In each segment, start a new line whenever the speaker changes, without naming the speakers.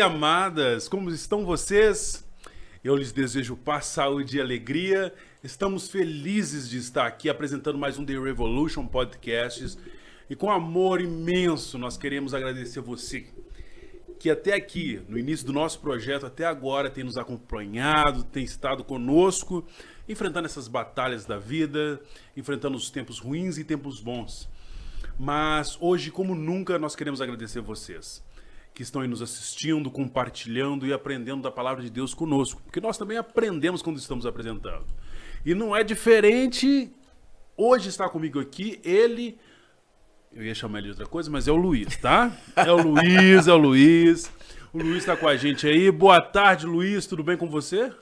e amadas, como estão vocês? Eu lhes desejo paz, saúde e alegria. Estamos felizes de estar aqui apresentando mais um The Revolution Podcasts. E com amor imenso nós queremos agradecer você que até aqui, no início do nosso projeto, até agora tem nos acompanhado, tem estado conosco, enfrentando essas batalhas da vida, enfrentando os tempos ruins e tempos bons. Mas hoje, como nunca, nós queremos agradecer vocês que estão aí nos assistindo, compartilhando e aprendendo da palavra de Deus conosco, porque nós também aprendemos quando estamos apresentando. E não é diferente, hoje está comigo aqui ele... Eu ia chamar ele de outra coisa, mas é o Luiz, tá? É o Luiz. O Luiz tá com a gente aí. Boa tarde, Luiz. Tudo bem com você?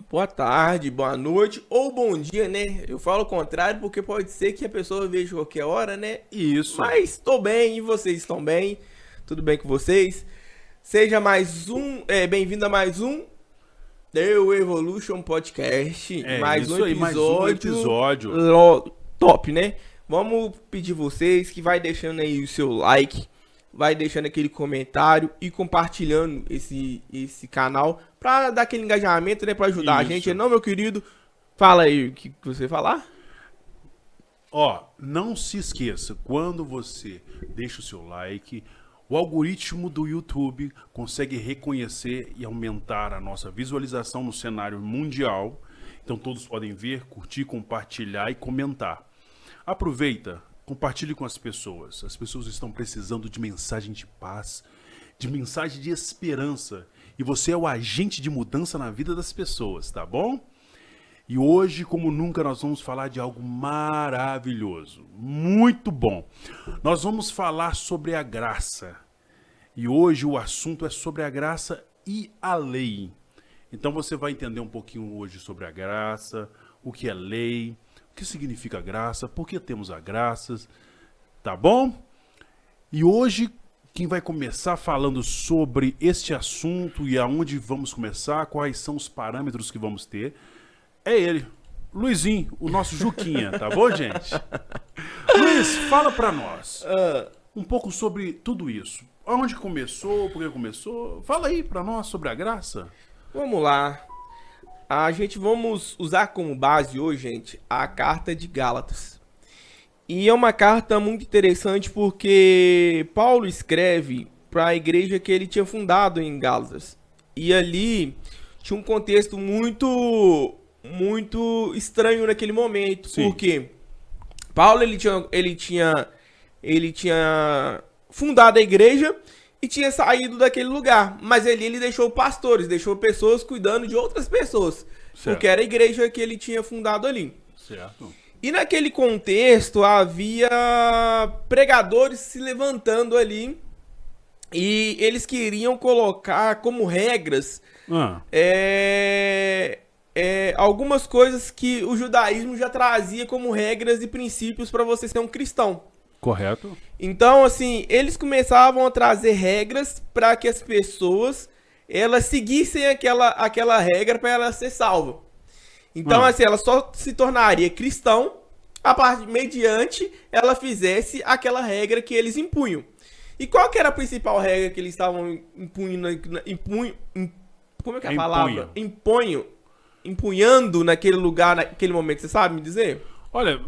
Boa tarde, boa noite ou bom dia, né? Eu falo o contrário porque pode ser que a pessoa veja qualquer hora, né?
Isso.
Mas estou bem e vocês estão bem? Tudo bem com vocês? Seja bem-vindo a mais um The Evolution Podcast. Mais um episódio top, né? Vamos pedir vocês que vai deixando aí o seu like, vai deixando aquele comentário e compartilhando esse canal pra dar aquele engajamento, né? Pra ajudar a gente, não, meu querido? Fala aí o que você falar.
Ó, não se esqueça, quando você deixa o seu like, o algoritmo do YouTube consegue reconhecer e aumentar a nossa visualização no cenário mundial. Então todos podem ver, curtir, compartilhar e comentar. Aproveita, compartilhe com as pessoas. As pessoas estão precisando de mensagem de paz, de mensagem de esperança. E você é o agente de mudança na vida das pessoas, tá bom? E hoje, como nunca, nós vamos falar de algo maravilhoso, muito bom. Nós vamos falar sobre a graça. E hoje o assunto é sobre a graça e a lei. Então você vai entender um pouquinho hoje sobre a graça, o que é lei, o que significa graça, por que temos a graça, tá bom? E hoje, quem vai começar falando sobre este assunto e aonde vamos começar, quais são os parâmetros que vamos ter, é ele, Luizinho, o nosso Juquinha, tá bom, gente? Luiz, fala pra nós um pouco sobre tudo isso. Aonde começou, por que começou? Fala aí pra nós sobre a graça.
Vamos lá. Vamos usar como base hoje, gente, a carta de Gálatas. E é uma carta muito interessante porque Paulo escreve para a igreja que ele tinha fundado em Gálatas. E ali tinha um contexto muito estranho naquele momento. Sim. Porque Paulo ele tinha fundado a igreja e tinha saído daquele lugar. Mas ele deixou pastores, deixou pessoas cuidando de outras pessoas. Certo. Porque era a igreja que ele tinha fundado ali.
Certo.
E naquele contexto havia pregadores se levantando ali. E eles queriam colocar como regras algumas coisas que o judaísmo já trazia como regras e princípios para você ser um cristão.
Correto.
Então, assim, eles começavam a trazer regras para que as pessoas elas seguissem aquela regra para ela ser salva. Então, assim, ela só se tornaria cristão mediante ela fizesse aquela regra que eles impunham. E qual que era a principal regra que eles estavam como é que é a palavra? Empunhando naquele lugar, naquele momento, você sabe me dizer?
Olha,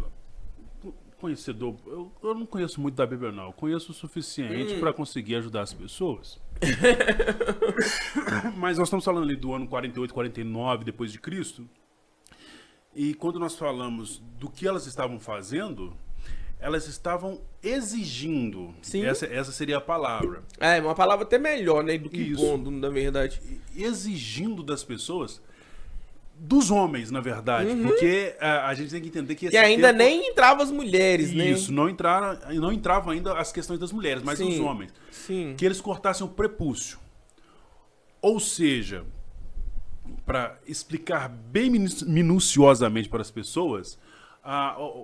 conhecedor, eu não conheço muito da Bíblia, não. Eu conheço o suficiente para conseguir ajudar as pessoas. Mas nós estamos falando ali do ano 48, 49 depois de Cristo. E quando nós falamos do que elas estavam fazendo, elas estavam exigindo. Sim. Essa seria a palavra.
É, uma palavra até melhor, né, do que impondo, na verdade.
Exigindo das pessoas, dos homens, na verdade, porque a gente tem que entender que esse
ainda nem entravam as mulheres, né?
Isso, não entravam ainda as questões das mulheres, mas os homens.
Sim.
Que eles cortassem o prepúcio. Ou seja, para explicar bem minuciosamente para as pessoas,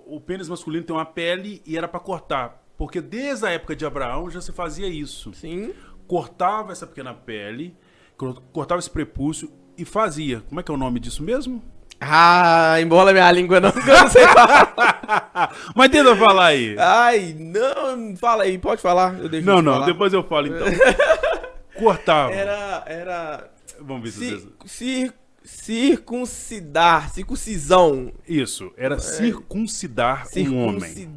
o pênis masculino tem uma pele e era para cortar, porque desde a época de Abraão já se fazia isso.
Sim.
Cortava essa pequena pele, cortava esse prepúcio e fazia. Como é que é o nome disso mesmo?
Embola minha língua não, que eu não sei falar.
Mas tenta falar aí.
Não, fala aí, pode falar.
Não, depois eu falo então. cortavam.
Vamos ver circuncisão.
Isso, era circuncidar um homem.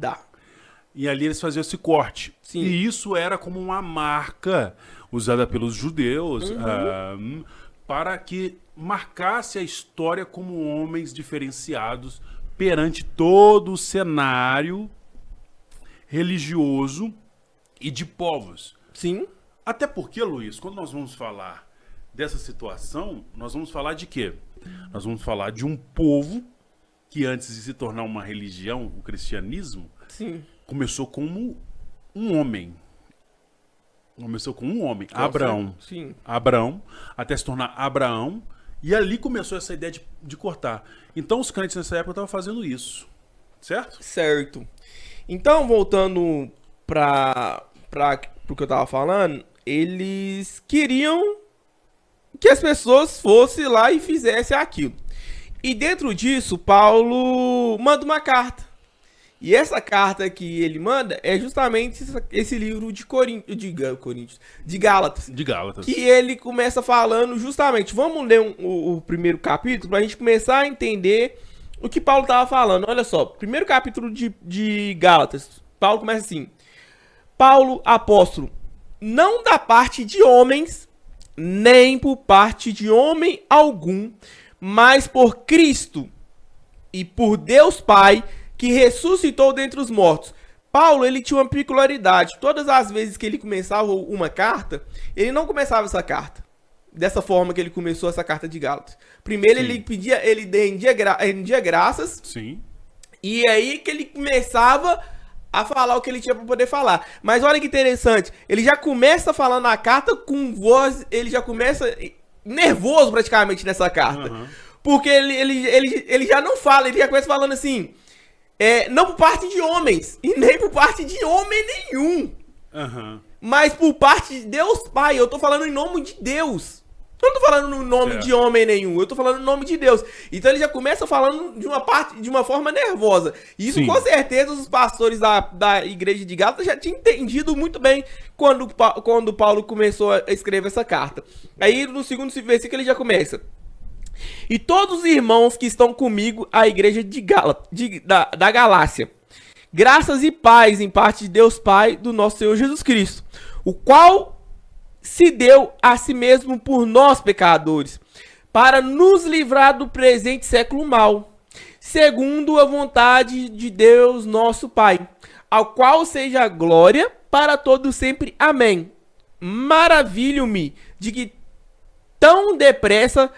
E ali eles faziam esse corte. Sim. E isso era como uma marca usada pelos judeus para que marcasse a história como homens diferenciados perante todo o cenário religioso e de povos.
Sim.
Até porque, Luiz, quando nós vamos falar dessa situação, nós vamos falar de quê? Nós vamos falar de um povo que antes de se tornar uma religião, o cristianismo,
sim,
começou como um homem. Começou com um homem, Abraão.
Sim.
Abraão, até se tornar Abraão. E ali começou essa ideia de cortar. Então os crentes nessa época estavam fazendo isso. Certo?
Certo. Então, voltando para o que eu estava falando, eles queriam que as pessoas fossem lá e fizessem aquilo. E dentro disso, Paulo manda uma carta. E essa carta que ele manda é justamente esse livro de Gálatas.
De Gálatas.
Que ele começa falando justamente, vamos ler o primeiro capítulo para a gente começar a entender o que Paulo estava falando. Olha só, primeiro capítulo de Gálatas, Paulo começa assim: Paulo, apóstolo, não da parte de homens, nem por parte de homem algum, mas por Cristo e por Deus Pai, que ressuscitou dentre os mortos. Paulo, ele tinha uma peculiaridade. Todas as vezes que ele começava uma carta, ele não começava essa carta dessa forma que ele começou essa carta de Gálatas. Primeiro, sim, ele rendia graças.
Sim.
E aí que ele começava a falar o que ele tinha para poder falar. Mas olha que interessante, ele já começa falando a carta com voz, ele já começa nervoso praticamente nessa carta. Uhum. Porque ele já não fala, ele já começa falando assim, não por parte de homens, e nem por parte de homem nenhum.
Uhum.
Mas por parte de Deus Pai, eu tô falando em nome de Deus. Eu não tô falando no nome de homem nenhum, eu tô falando no nome de Deus. Então ele já começa falando de uma forma nervosa. E isso, sim, com certeza os pastores da igreja de Gálatas já tinham entendido muito bem quando Paulo começou a escrever essa carta. Aí no segundo versículo ele já começa: e todos os irmãos que estão comigo, a igreja da Galácia, graças e paz em parte de Deus Pai do nosso Senhor Jesus Cristo, o qual se deu a si mesmo por nós, pecadores, para nos livrar do presente século mau, segundo a vontade de Deus nosso Pai, ao qual seja a glória para todos sempre. Amém. Maravilho-me de que tão depressa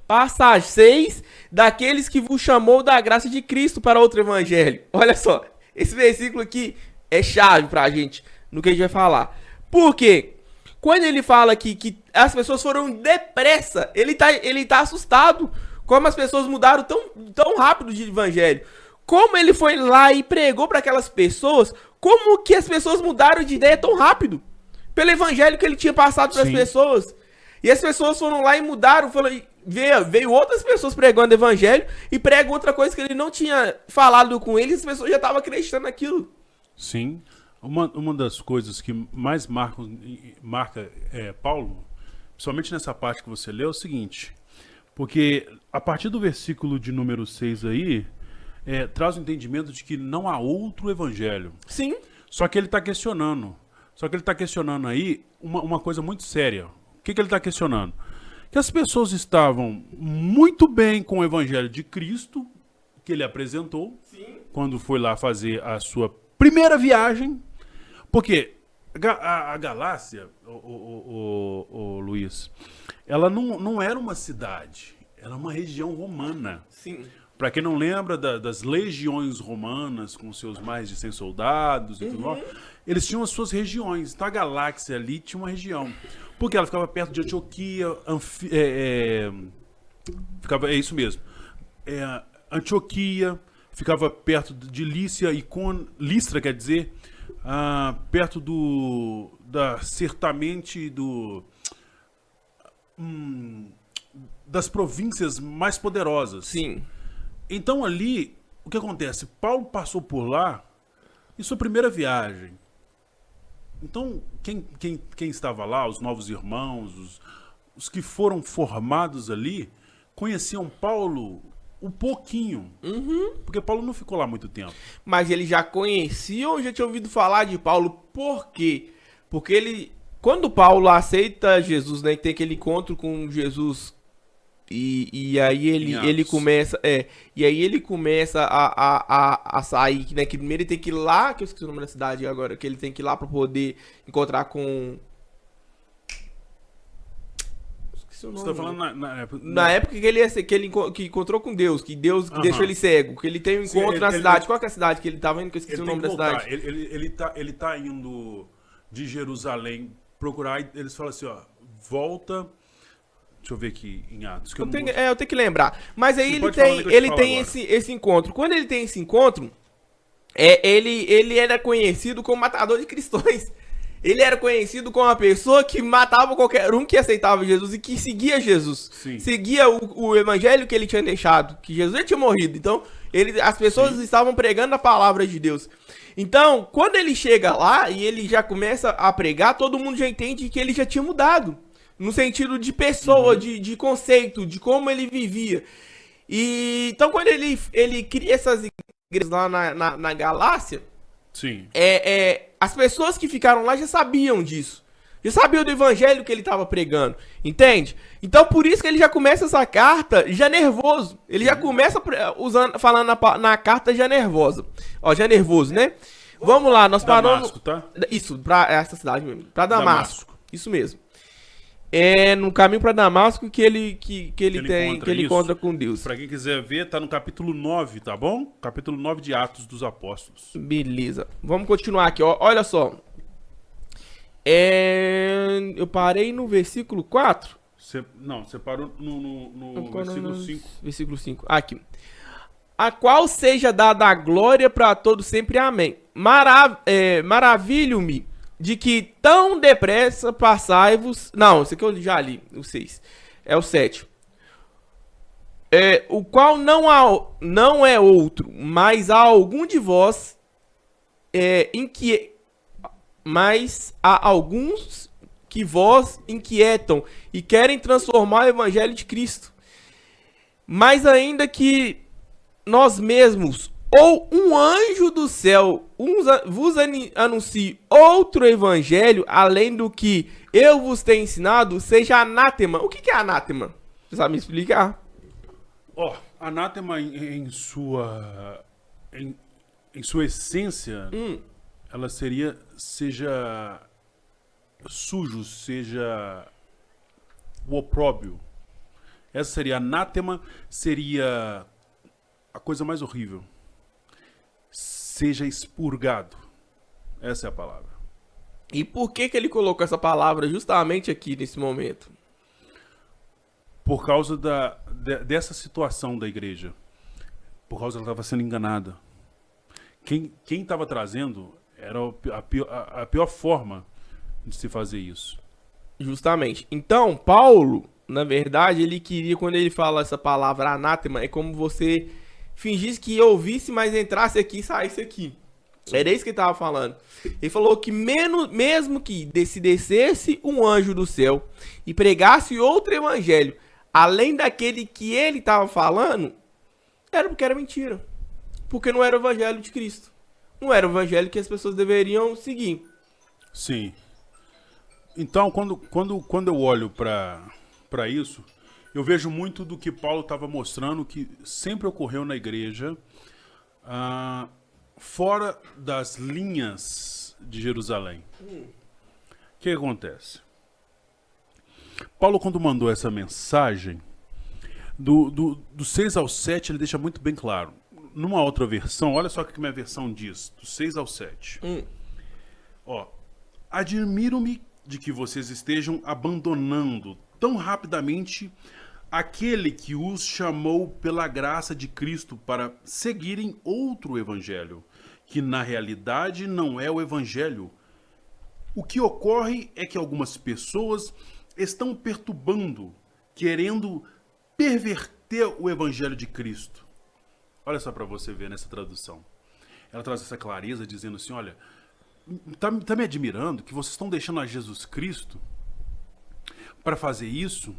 passageis daqueles que vos chamou da graça de Cristo para outro evangelho. Olha só, esse versículo aqui é chave pra gente no que a gente vai falar. Por quê? Quando ele fala que as pessoas foram depressa, ele tá assustado. Como as pessoas mudaram tão rápido de evangelho. Como ele foi lá e pregou para aquelas pessoas, como que as pessoas mudaram de ideia tão rápido? Pelo evangelho que ele tinha passado para as pessoas. E as pessoas foram lá e mudaram, veio outras pessoas pregando evangelho e pregam outra coisa que ele não tinha falado com eles, as pessoas já estavam acreditando naquilo.
Sim. Uma das coisas que mais marca Paulo, principalmente nessa parte que você leu, é o seguinte: porque a partir do versículo de número 6 aí, traz o entendimento de que não há outro evangelho.
Sim.
Só que ele está questionando. Aí uma coisa muito séria. O que ele está questionando? Que as pessoas estavam muito bem com o evangelho de Cristo, que ele apresentou, sim, quando foi lá fazer a sua primeira viagem. Porque a Galácia, o Luiz, ela não era uma cidade, era uma região romana.
Sim.
Para quem não lembra das legiões romanas, com seus mais de 100 soldados e tudo mais, eles tinham as suas regiões. Então a Galácia ali tinha uma região. Porque ela ficava perto de Antioquia, é isso mesmo. Antioquia, ficava perto de Lícia, Listra, quer dizer, perto certamente das províncias mais poderosas.
Sim.
Então ali, o que acontece? Paulo passou por lá em sua primeira viagem. Então, quem estava lá, os novos irmãos, os que foram formados ali, conheciam Paulo um pouquinho. Porque Paulo não ficou lá muito tempo.
Mas ele já conhecia ou já tinha ouvido falar de Paulo? Por quê? Porque ele, quando Paulo aceita Jesus, né, tem aquele encontro com Jesus e aí ele começa, e aí ele começa a sair, né, que primeiro ele tem que ir lá, que eu esqueci o nome da cidade agora, que ele tem que ir lá pra poder encontrar com... Esqueci o nome.
Você tá falando
na época que encontrou com Deus, que Deus deixou ele cego, que ele tem um encontro na cidade. Qual que é a cidade que ele tava indo, que eu esqueci o nome da cidade?
Ele tá indo de Jerusalém procurar, e eles falam assim, ó, volta... Deixa eu ver aqui em Atos.
Eu tenho que lembrar. Mas aí ele tem esse encontro. Quando ele tem esse encontro, ele era conhecido como matador de cristãos. Ele era conhecido como uma pessoa que matava qualquer um que aceitava Jesus e que seguia Jesus.
Sim.
Seguia o evangelho que ele tinha deixado, que Jesus já tinha morrido. Então, as pessoas estavam pregando a palavra de Deus. Então, quando ele chega lá e ele já começa a pregar, todo mundo já entende que ele já tinha mudado. No sentido de pessoa, de conceito, de como ele vivia. E então, quando ele cria essas igrejas lá na Galácia,
sim.
As pessoas que ficaram lá já sabiam disso. Já sabiam do evangelho que ele estava pregando. Entende? Então, por isso que ele já começa essa carta já nervoso. Ele já começa falando na carta já nervosa. Ó, já nervoso, né? Vamos lá, nós paramos...
Damasco, tá?
Isso, pra essa cidade mesmo. Pra Damasco. Isso mesmo. É no caminho para Damasco que ele encontra com Deus.
Para quem quiser ver, tá no capítulo 9, tá bom? Capítulo 9 de Atos dos Apóstolos.
Beleza. Vamos continuar aqui, ó. Olha só. Eu parei no versículo 4.
Você parou no versículo 5.
Versículo 5. Aqui. A qual seja dada a glória para todos sempre. Amém. Maravilho-me de que tão depressa passai-vos... Não, esse aqui eu já li, o 6. É o 7. O qual não é outro, mas há algum de vós mas há alguns que vós inquietam e querem transformar o evangelho de Cristo. Mas ainda que nós mesmos ou um anjo do céu vos anuncie outro evangelho, além do que eu vos tenho ensinado, seja anátema. O que é anátema? Você sabe me explicar?
Anátema em sua essência, ela seja sujo, seja o opróbio. Essa seria anátema, seria a coisa mais horrível. Seja expurgado. Essa é a palavra.
E por que ele colocou essa palavra justamente aqui nesse momento?
Por causa dessa situação da igreja. Por causa que ela estava sendo enganada. Quem estava trazendo era a pior forma de se fazer isso.
Justamente. Então, Paulo, na verdade, ele queria, quando ele fala essa palavra anátema, é como você... fingisse que ouvisse, mas entrasse aqui e saísse aqui. Era isso que ele estava falando. Ele falou que mesmo que se descesse um anjo do céu e pregasse outro evangelho, além daquele que ele estava falando, era porque era mentira. Porque não era o evangelho de Cristo. Não era o evangelho que as pessoas deveriam seguir.
Sim. Então, quando eu olho para isso... eu vejo muito do que Paulo estava mostrando que sempre ocorreu na igreja, fora das linhas de Jerusalém. O que acontece? Paulo, quando mandou essa mensagem, do 6 ao 7, ele deixa muito bem claro. Numa outra versão, olha só o que minha versão diz, do 6 ao 7. Admiro-me de que vocês estejam abandonando tão rapidamente aquele que os chamou pela graça de Cristo para seguirem outro evangelho, que na realidade não é o evangelho. O que ocorre é que algumas pessoas estão perturbando, querendo perverter o evangelho de Cristo. Olha só para você ver nessa tradução. Ela traz essa clareza dizendo assim, olha, tá me admirando que vocês estão deixando a Jesus Cristo para fazer isso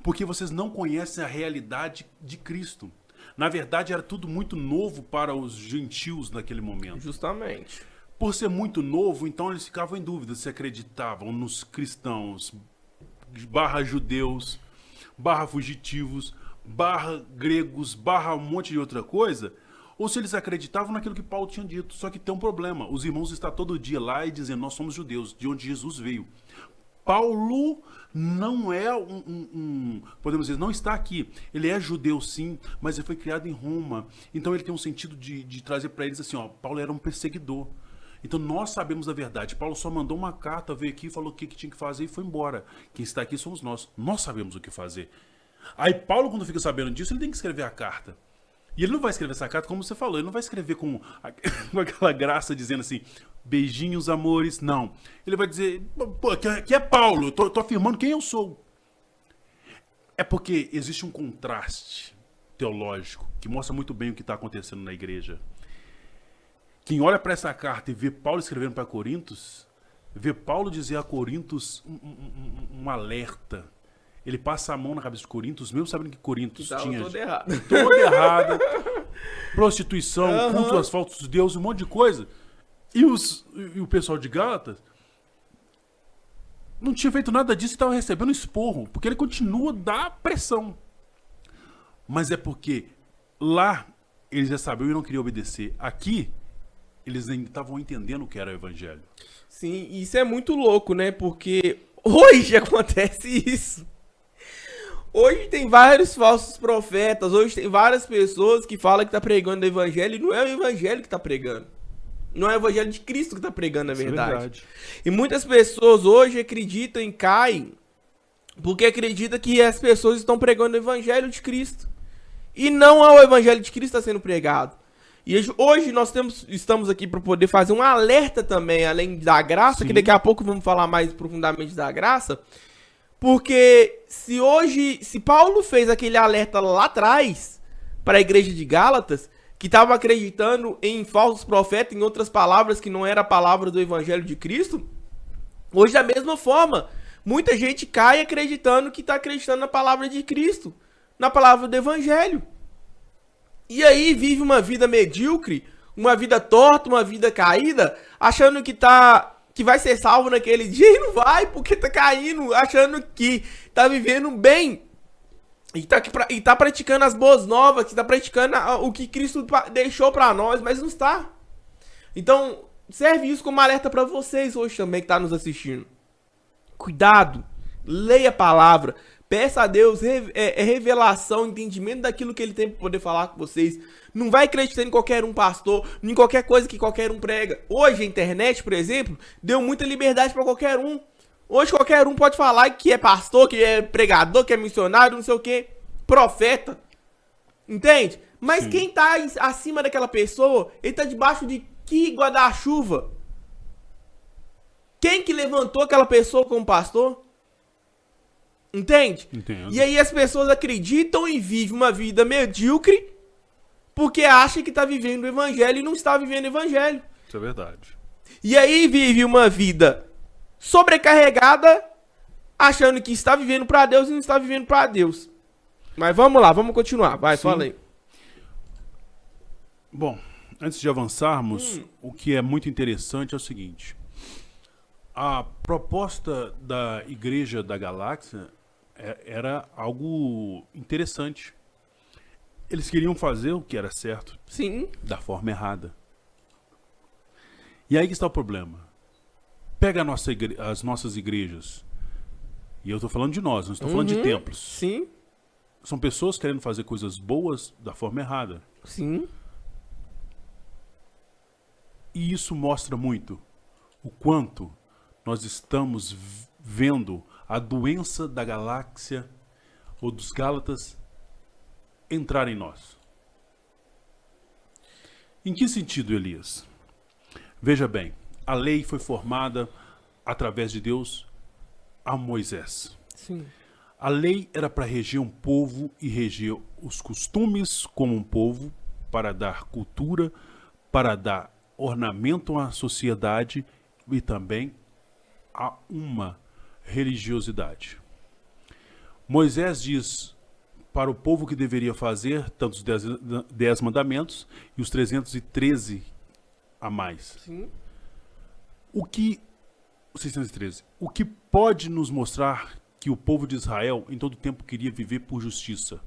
porque vocês não conhecem a realidade de Cristo. Na verdade, era tudo muito novo para os gentios naquele momento.
Justamente.
Por ser muito novo, então eles ficavam em dúvida se acreditavam nos cristãos, /judeus, /fugitivos, /gregos, / um monte de outra coisa, ou se eles acreditavam naquilo que Paulo tinha dito. Só que tem um problema, os irmãos estão todo dia lá e dizendo, nós somos judeus, de onde Jesus veio. Paulo não é podemos dizer, não está aqui. Ele é judeu sim, mas ele foi criado em Roma. Então ele tem um sentido de trazer para eles assim, ó, Paulo era um perseguidor. Então nós sabemos a verdade. Paulo só mandou uma carta, veio aqui, falou o que tinha que fazer e foi embora. Quem está aqui somos nós. Nós sabemos o que fazer. Aí Paulo, quando fica sabendo disso, ele tem que escrever a carta. E ele não vai escrever essa carta como você falou. Ele não vai escrever com aquela graça dizendo assim, beijinhos, amores. Não. Ele vai dizer, pô, que é Paulo. Eu tô afirmando quem eu sou. É porque existe um contraste teológico que mostra muito bem o que está acontecendo na igreja. Quem olha para essa carta e vê Paulo escrevendo para Coríntios, vê Paulo dizer a Coríntios um alerta. Ele passa a mão na cabeça de Coríntios, mesmo sabendo que Coríntios tinha
todo errado.
Toda errada, prostituição, culto aos falsos deuses, um monte de coisa. E o pessoal de Gálatas não tinha feito nada disso e estava recebendo esporro, porque ele continua da pressão. Mas é porque lá eles já sabiam e não queriam obedecer. Aqui, eles ainda estavam entendendo o que era o evangelho.
Sim, isso é muito louco, né? Porque hoje acontece isso. Hoje tem vários falsos profetas, hoje tem várias pessoas que falam que tá pregando o evangelho e não é o evangelho que tá pregando. Não é o evangelho de Cristo que tá pregando, na verdade. É verdade. E muitas pessoas hoje acreditam e caem porque acreditam que as pessoas estão pregando o evangelho de Cristo. E não é o evangelho de Cristo que está sendo pregado. E hoje nós estamos aqui para poder fazer um alerta também, além da graça, que daqui a pouco vamos falar mais profundamente da graça. Porque se Paulo fez aquele alerta lá atrás para a igreja de Gálatas, que estava acreditando em falsos profetas, em outras palavras que não era a palavra do evangelho de Cristo, hoje da mesma forma, muita gente cai acreditando que está acreditando na palavra de Cristo, na palavra do evangelho. E aí vive uma vida medíocre, uma vida torta, uma vida caída, achando que vai ser salvo naquele dia e não vai, porque tá caindo, achando que tá vivendo bem e tá praticando as boas novas, que tá praticando o que Cristo deixou pra nós, mas não está. Então, serve isso como alerta pra vocês hoje também que tá nos assistindo. Cuidado, leia a palavra, peça a Deus revelação, entendimento daquilo que Ele tem para poder falar com vocês. Não vai acreditar em qualquer um pastor, em qualquer coisa que qualquer um prega. Hoje a internet, por exemplo, deu muita liberdade para qualquer um. Hoje qualquer um pode falar que é pastor, que é pregador, que é missionário, não sei o que, profeta. Entende? Mas sim, quem tá acima daquela pessoa, ele tá debaixo de que guarda-chuva? Quem que levantou aquela pessoa como pastor? Entende?
Entendo.
E aí as pessoas acreditam e vivem uma vida medíocre porque acham que está vivendo o evangelho e não está vivendo o evangelho.
Isso é verdade.
E aí vive uma vida sobrecarregada, achando que está vivendo para Deus e não está vivendo para Deus. Mas vamos lá, vamos continuar. Vai, sim, fala aí.
Bom, antes de avançarmos, o que é muito interessante é o seguinte. A proposta da Igreja da Galáxia era algo interessante. Eles queriam fazer o que era certo.
Sim.
Da forma errada. E aí que está o problema. Pega as nossas igrejas. E eu estou falando de nós, não estou falando de templos.
Sim.
São pessoas querendo fazer coisas boas da forma errada.
Sim.
E isso mostra muito o quanto nós estamos vendo a doença da galáxia ou dos Gálatas entrar em nós. Em que sentido, Elias? Veja bem, a lei foi formada através de Deus a Moisés.
Sim.
A lei era para reger um povo e reger os costumes como um povo, para dar cultura, para dar ornamento à sociedade e também a uma religiosidade. Moisés diz para o povo que deveria fazer tanto os 10 mandamentos e os 313 a mais.
Sim.
O que 613. O que pode nos mostrar que o povo de Israel em todo tempo queria viver por justiça?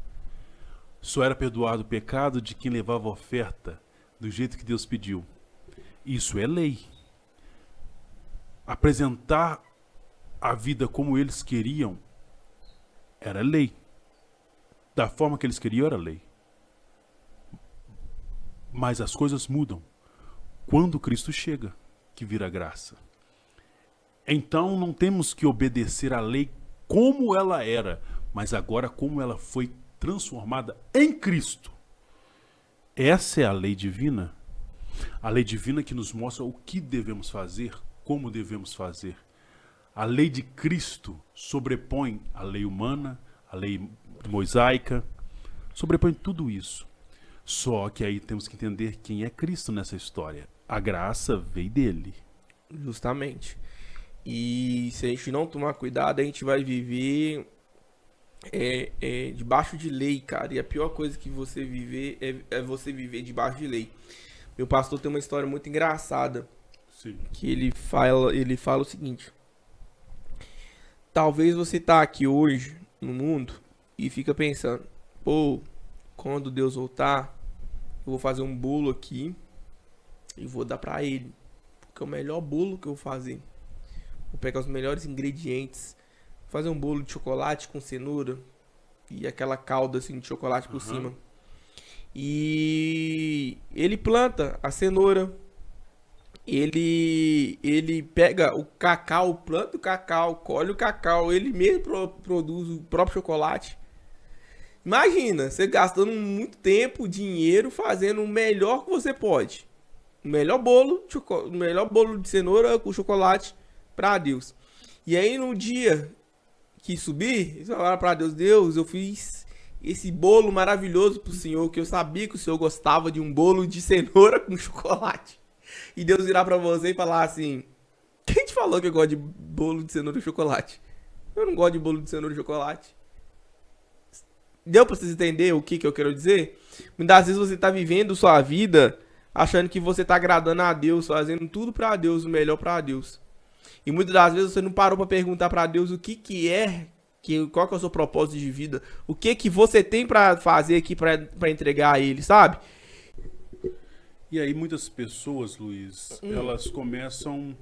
Só era perdoado o pecado de quem levava a oferta do jeito que Deus pediu. Isso é lei. Apresentar a vida como eles queriam era lei. Da forma que eles queriam era lei. Mas as coisas mudam quando Cristo chega, que vira graça. Então não temos que obedecer à lei como ela era, mas agora como ela foi transformada em Cristo. Essa é a lei divina. A lei divina que nos mostra o que devemos fazer, como devemos fazer. A lei de Cristo sobrepõe a lei humana, a lei mosaica, sobrepõe tudo isso. Só que aí temos que entender quem é Cristo nessa história. A graça veio dele.
Justamente. E se a gente não tomar cuidado, a gente vai viver debaixo de lei, cara. E a pior coisa que você viver é você viver debaixo de lei. Meu pastor tem uma história muito engraçada.
Sim.
Que ele fala o seguinte: talvez você tá aqui hoje no mundo e fica pensando, pô, quando Deus voltar, eu vou fazer um bolo aqui e vou dar pra ele, porque é o melhor bolo que eu vou fazer. Vou pegar os melhores ingredientes, fazer um bolo de chocolate com cenoura e aquela calda assim de chocolate por cima. E ele planta a cenoura, ele pega o cacau, planta o cacau, colhe o cacau, ele mesmo produz o próprio chocolate. Imagina, você gastando muito tempo, dinheiro, fazendo o melhor que você pode. O melhor bolo de cenoura com chocolate para Deus. E aí no dia que subir, você vai falar para Deus: Deus, eu fiz esse bolo maravilhoso pro Senhor, que eu sabia que o Senhor gostava de um bolo de cenoura com chocolate. E Deus virar pra você e falar assim: quem te falou que eu gosto de bolo de cenoura e chocolate? Eu não gosto de bolo de cenoura e chocolate. Deu pra vocês entenderem o que eu quero dizer? Muitas vezes você tá vivendo sua vida achando que você tá agradando a Deus, fazendo tudo pra Deus, o melhor pra Deus. E muitas das vezes você não parou pra perguntar pra Deus o qual que é o seu propósito de vida, o que você tem pra fazer aqui pra entregar a Ele, sabe?
E aí muitas pessoas, Luiz, elas começam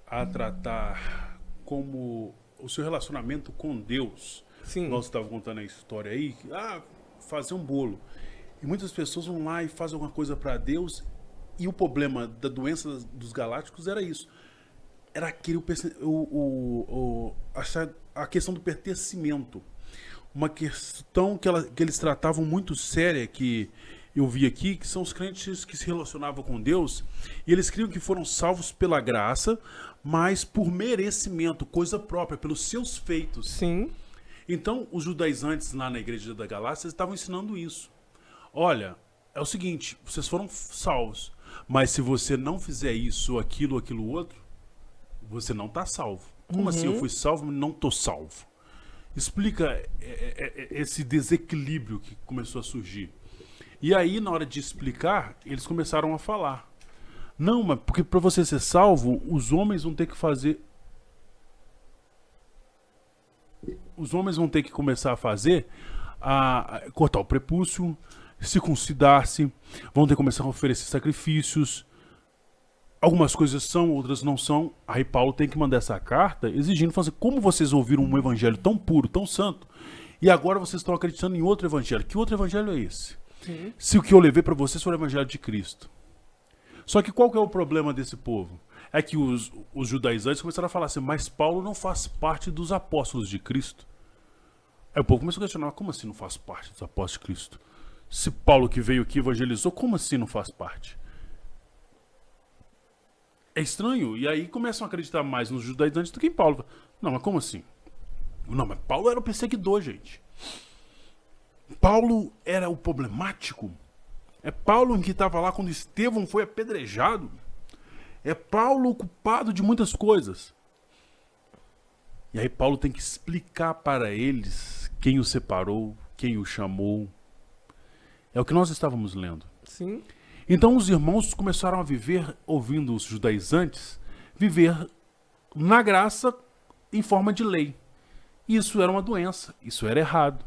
a tratar como o seu relacionamento com Deus.
Sim.
Nós estávamos contando a história aí, fazer um bolo. E muitas pessoas vão lá e fazem alguma coisa para Deus, e o problema da doença dos galácticos era isso. Era aquele a questão do pertencimento. Uma questão que eles tratavam muito séria, que eu vi aqui, que são os crentes que se relacionavam com Deus, e eles criam que foram salvos pela graça, mas por merecimento, coisa própria, pelos seus feitos.
Sim.
Então, os judaizantes lá na igreja da Galácia estavam ensinando isso. Olha, é o seguinte, vocês foram salvos, mas se você não fizer isso, aquilo outro, você não está salvo. Como assim eu fui salvo, mas não estou salvo? Explica esse desequilíbrio que começou a surgir. E aí, na hora de explicar, eles começaram a falar: não, mas porque para você ser salvo, os homens vão ter que fazer... Os homens vão ter que começar a fazer, cortar o prepúcio, circuncidar-se, vão ter que começar a oferecer sacrifícios. Algumas coisas são, outras não são. Aí Paulo tem que mandar essa carta exigindo, fazer como vocês ouviram um evangelho tão puro, tão santo, e agora vocês estão acreditando em outro evangelho. Que outro evangelho é esse? Sim. Se o que eu levei para vocês foi o evangelho de Cristo. Só que qual que é o problema desse povo? É que os judaizantes começaram a falar assim: mas Paulo não faz parte dos apóstolos de Cristo. Aí o povo começou a questionar: como assim não faz parte dos apóstolos de Cristo? Se Paulo que veio aqui evangelizou, como assim não faz parte? É estranho. E aí começam a acreditar mais nos judaizantes do que em Paulo. Não, mas como assim? Não, mas Paulo era o perseguidor, gente. Paulo era o problemático. É Paulo que estava lá quando Estevão foi apedrejado. É Paulo o culpado de muitas coisas. E aí Paulo tem que explicar para eles quem o separou, quem o chamou. É o que nós estávamos lendo.
Sim.
Então os irmãos começaram a viver, ouvindo os judaizantes, viver na graça em forma de lei. Isso era uma doença, isso era errado.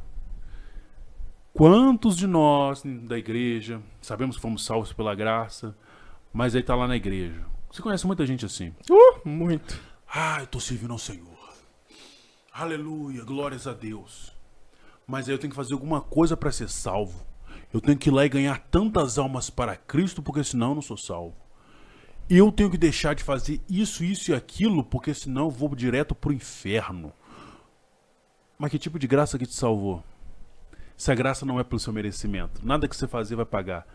Quantos de nós da igreja sabemos que fomos salvos pela graça, mas aí está lá na igreja? Você conhece muita gente assim?
Muito.
Eu estou servindo ao Senhor. Aleluia, glórias a Deus. Mas aí eu tenho que fazer alguma coisa para ser salvo. Eu tenho que ir lá e ganhar tantas almas para Cristo, porque senão eu não sou salvo. Eu tenho que deixar de fazer isso, isso e aquilo, porque senão eu vou direto para o inferno. Mas que tipo de graça que te salvou? Se a graça não é pelo seu merecimento, nada que você fazer vai pagar.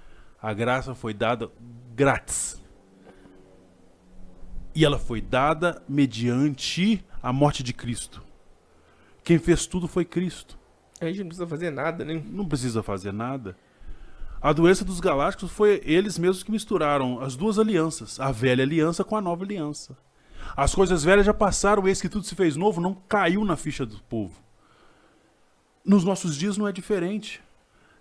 A graça foi dada grátis. E ela foi dada mediante a morte de Cristo. Quem fez tudo foi Cristo.
A gente não precisa fazer nada, né?
Não precisa fazer nada. A doença dos galácticos foi eles mesmos que misturaram as duas alianças. A velha aliança com a nova aliança. As coisas velhas já passaram, eis que tudo se fez novo, não caiu na ficha do povo. Nos nossos dias não é diferente.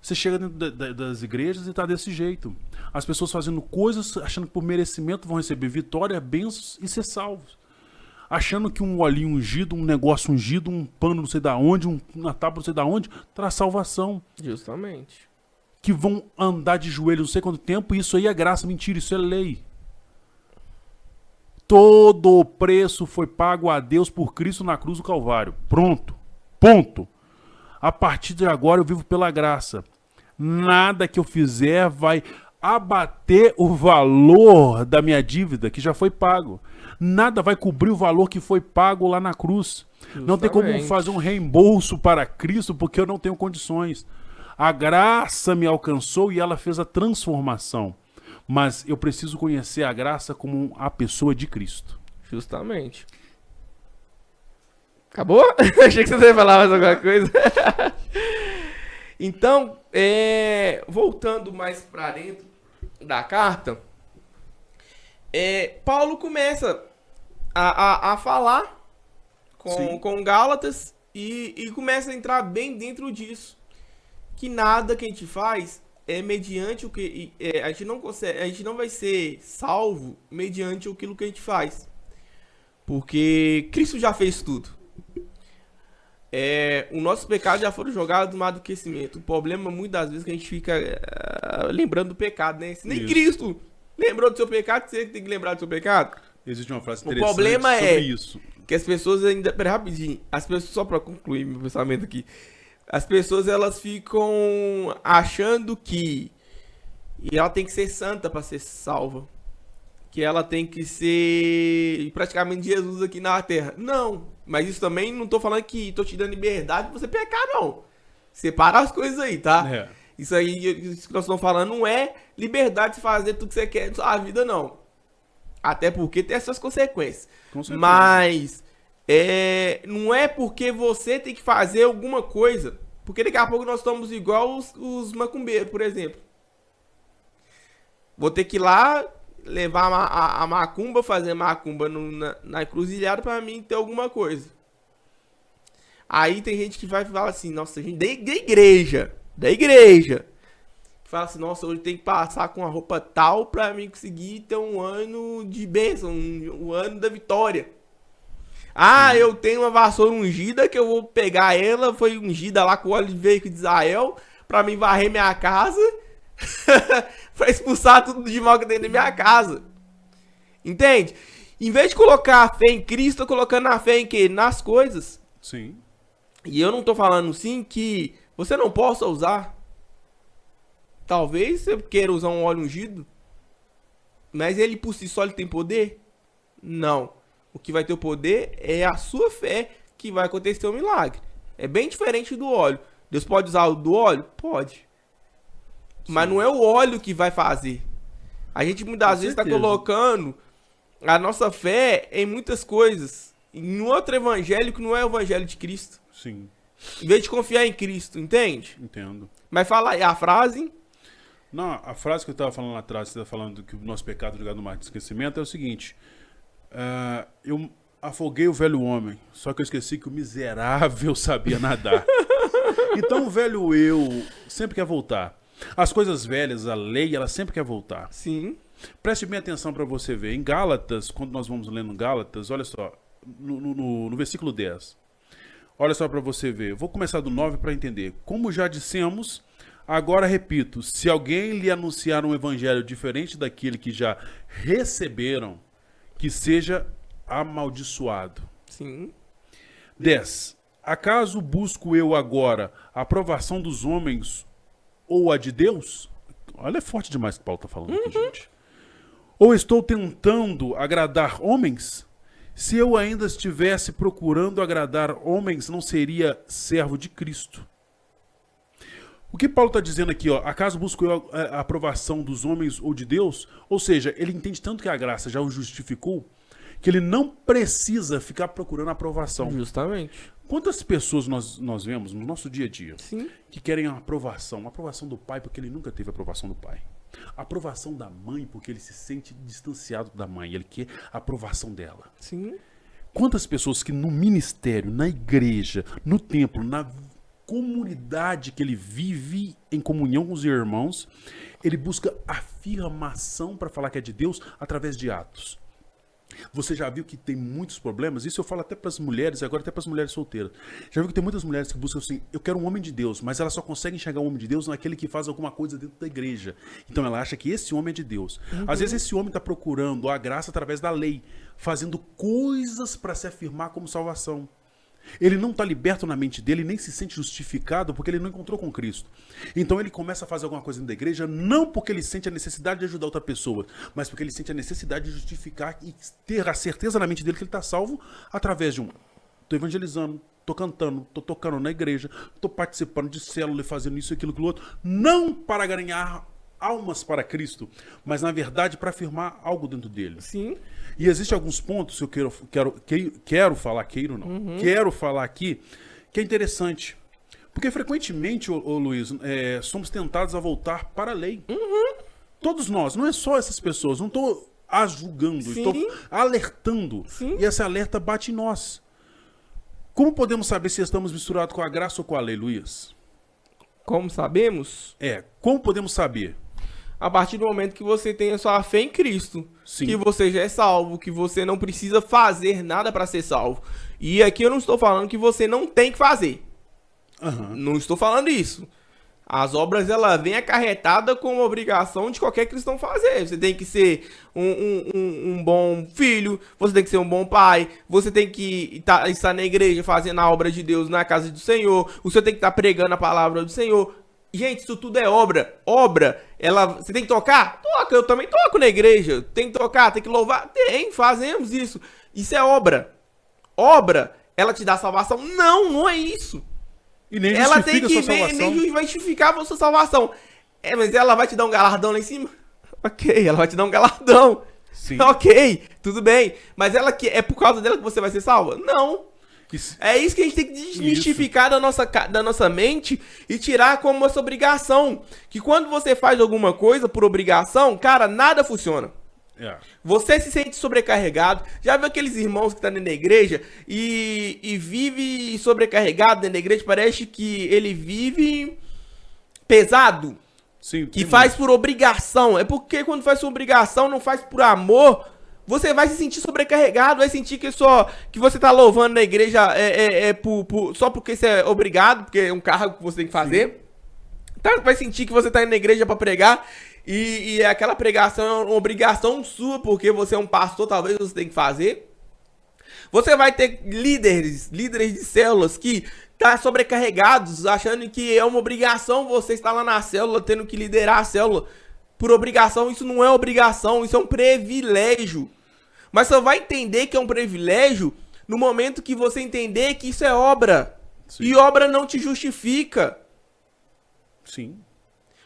Você chega dentro das igrejas e está desse jeito. As pessoas fazendo coisas, achando que por merecimento vão receber vitória, bênçãos e ser salvos. Achando que um olhinho ungido, um negócio ungido, um pano não sei da onde, uma tábua não sei da onde, traz salvação.
Justamente.
Que vão andar de joelho não sei quanto tempo, e isso aí é graça. Mentira, isso é lei. Todo o preço foi pago a Deus por Cristo na cruz do Calvário. Pronto. Ponto. A partir de agora eu vivo pela graça. Nada que eu fizer vai abater o valor da minha dívida que já foi pago. Nada vai cobrir o valor que foi pago lá na cruz. Justamente. Não tem como fazer um reembolso para Cristo porque eu não tenho condições. A graça me alcançou e ela fez a transformação. Mas eu preciso conhecer a graça como a pessoa de Cristo.
Justamente. Acabou? Achei que você ia falar mais alguma coisa. Então, voltando mais para dentro da carta, Paulo começa a falar com Gálatas e começa a entrar bem dentro disso. Que nada que a gente faz é mediante o que... a gente não vai ser salvo mediante aquilo que a gente faz. Porque Cristo já fez tudo. Os nossos pecados já foram jogados no mar do aquecimento. O problema, muitas das vezes, é que a gente fica lembrando do pecado, né? Se nem isso. Cristo lembrou do seu pecado, você tem que lembrar do seu pecado.
Existe uma frase interessante
sobre isso. O problema é
isso.
Que as pessoas ainda... Pera, rapidinho. As pessoas, só pra concluir meu pensamento aqui. As pessoas, elas ficam achando que ela tem que ser santa para ser salva. Que ela tem que ser praticamente Jesus aqui na Terra. Não. Mas isso também não tô falando que tô te dando liberdade pra você pecar, não. Separa as coisas aí, tá? Isso aí, isso que nós estamos falando, não é liberdade de fazer tudo que você quer na sua vida, não. Até porque tem essas consequências. Mas não é porque você tem que fazer alguma coisa. Porque daqui a pouco nós estamos igual os macumbeiros, por exemplo. Vou ter que ir lá levar a macumba, fazer macumba na encruzilhada pra mim ter alguma coisa. Aí tem gente que vai falar assim, nossa, gente da igreja, que fala assim, nossa, hoje tem que passar com a roupa tal pra mim conseguir ter um ano de bênção, um ano da vitória. Eu tenho uma vassoura ungida que eu vou pegar ela, foi ungida lá com o óleo de veio de Israel, pra mim varrer minha casa, pra expulsar tudo de mal que tem na minha casa. Entende? Em vez de colocar a fé em Cristo, tô colocando a fé em quê? Nas coisas.
Sim.
E eu não tô falando sim que você não possa usar. Talvez você queira usar um óleo ungido, mas ele por si só ele tem poder? Não. O que vai ter o poder é a sua fé que vai acontecer o milagre. É bem diferente do óleo. Deus pode usar o do óleo? Pode. Sim. Mas não é o óleo que vai fazer. A gente muitas vezes está colocando a nossa fé em muitas coisas. Em outro evangelho que não é o evangelho de Cristo.
Sim.
Em vez de confiar em Cristo, entende?
Entendo.
Mas fala aí a frase.
Não, a frase que eu estava falando lá atrás, você está falando que o nosso pecado ligado no mar de esquecimento, é o seguinte: eu afoguei o velho homem, só que eu esqueci que o miserável sabia nadar. Então o velho eu sempre quer voltar. As coisas velhas, a lei, ela sempre quer voltar.
Sim.
Preste bem atenção para você ver. Em Gálatas, quando nós vamos lendo Gálatas, olha só, no versículo 10. Olha só para você ver. Vou começar do 9 para entender. Como já dissemos, agora repito, se alguém lhe anunciar um evangelho diferente daquele que já receberam, que seja amaldiçoado.
Sim.
10. Acaso busco eu agora a aprovação dos homens ou a de Deus? Olha, é forte demais o que Paulo está falando aqui, gente. Ou estou tentando agradar homens? Se eu ainda estivesse procurando agradar homens, não seria servo de Cristo. O que Paulo está dizendo aqui, ó, acaso busco eu a aprovação dos homens ou de Deus? Ou seja, ele entende tanto que a graça já o justificou, que ele não precisa ficar procurando aprovação.
Justamente.
Quantas pessoas nós vemos no nosso dia a dia,
Sim,
que querem a aprovação do pai porque ele nunca teve a aprovação do pai. A aprovação da mãe porque ele se sente distanciado da mãe, ele quer a aprovação dela.
sim.
Quantas pessoas que no ministério, na igreja, no templo, na comunidade que ele vive em comunhão com os irmãos, ele busca afirmação para falar que é de Deus através de atos. Você já viu que tem muitos problemas? Isso eu falo até para as mulheres, agora até para as mulheres solteiras. Já viu que tem muitas mulheres que buscam assim, eu quero um homem de Deus, mas ela só consegue enxergar um homem de Deus naquele que faz alguma coisa dentro da igreja. Então ela acha que esse homem é de Deus. Às vezes esse homem está procurando a graça através da lei, fazendo coisas para se afirmar como salvação. Ele não está liberto na mente dele, nem se sente justificado porque ele não encontrou com Cristo. Então ele começa a fazer alguma coisa dentro da igreja, não porque ele sente a necessidade de ajudar outra pessoa, mas porque ele sente a necessidade de justificar e ter a certeza na mente dele que ele está salvo através de estou evangelizando, estou cantando, estou tocando na igreja, estou participando de célula e fazendo isso, aquilo, aquilo outro, não para ganhar almas para Cristo, mas na verdade para afirmar algo dentro dele.
Sim.
E existem alguns pontos que eu quero falar, quero falar aqui, que é interessante. Porque frequentemente, ô Luiz, somos tentados a voltar para a lei. Todos nós, não é só essas pessoas, não estou as julgando,
Sim.
estou alertando.
Sim.
E esse alerta bate em nós. Como podemos saber se estamos misturados com a graça ou com a lei, Luiz?
Como sabemos?
Como podemos saber?
A partir do momento que você tem a sua fé em Cristo,
Sim.
que você já é salvo, que você não precisa fazer nada para ser salvo. E aqui eu não estou falando que você não tem que fazer. Não estou falando isso. As obras, ela vem acarretada como obrigação de qualquer cristão fazer. Você tem que ser um bom filho, você tem que ser um bom pai, você tem que estar na igreja fazendo a obra de Deus na casa do Senhor, você tem que estar pregando a palavra do Senhor. Gente, isso tudo é obra. Obra, você tem que tocar? Toca, eu também toco na igreja. Tem que tocar, tem que louvar? Tem, fazemos isso. Isso é obra. Obra, ela te dá salvação? Não é isso.
E nem
ela tem que
ver,
nem vai justificar a sua salvação. Mas ela vai te dar um galardão lá em cima? Ok, ela vai te dar um galardão.
Sim.
Ok, tudo bem. Mas é por causa dela que você vai ser salva? Não. É isso que a gente tem que desmistificar da nossa mente e tirar como essa obrigação. Que quando você faz alguma coisa por obrigação, cara, nada funciona. Você se sente sobrecarregado. Já viu aqueles irmãos que estão dentro da igreja e vive sobrecarregado dentro da igreja? Parece que ele vive pesado.
Sim,
que faz por obrigação. É porque quando faz por obrigação, não faz por amor, você vai se sentir sobrecarregado, vai sentir que você tá louvando na igreja só porque você é obrigado, porque é um cargo que você tem que fazer. Tá? Vai sentir que você tá indo na igreja para pregar e aquela pregação é uma obrigação sua, porque você é um pastor, talvez você tem que fazer. Você vai ter líderes de células que tá sobrecarregados, achando que é uma obrigação você estar lá na célula, tendo que liderar a célula. Por obrigação, isso não é obrigação, isso é um privilégio. Mas você vai entender que é um privilégio no momento que você entender que isso é obra. Sim. E obra não te justifica.
Sim.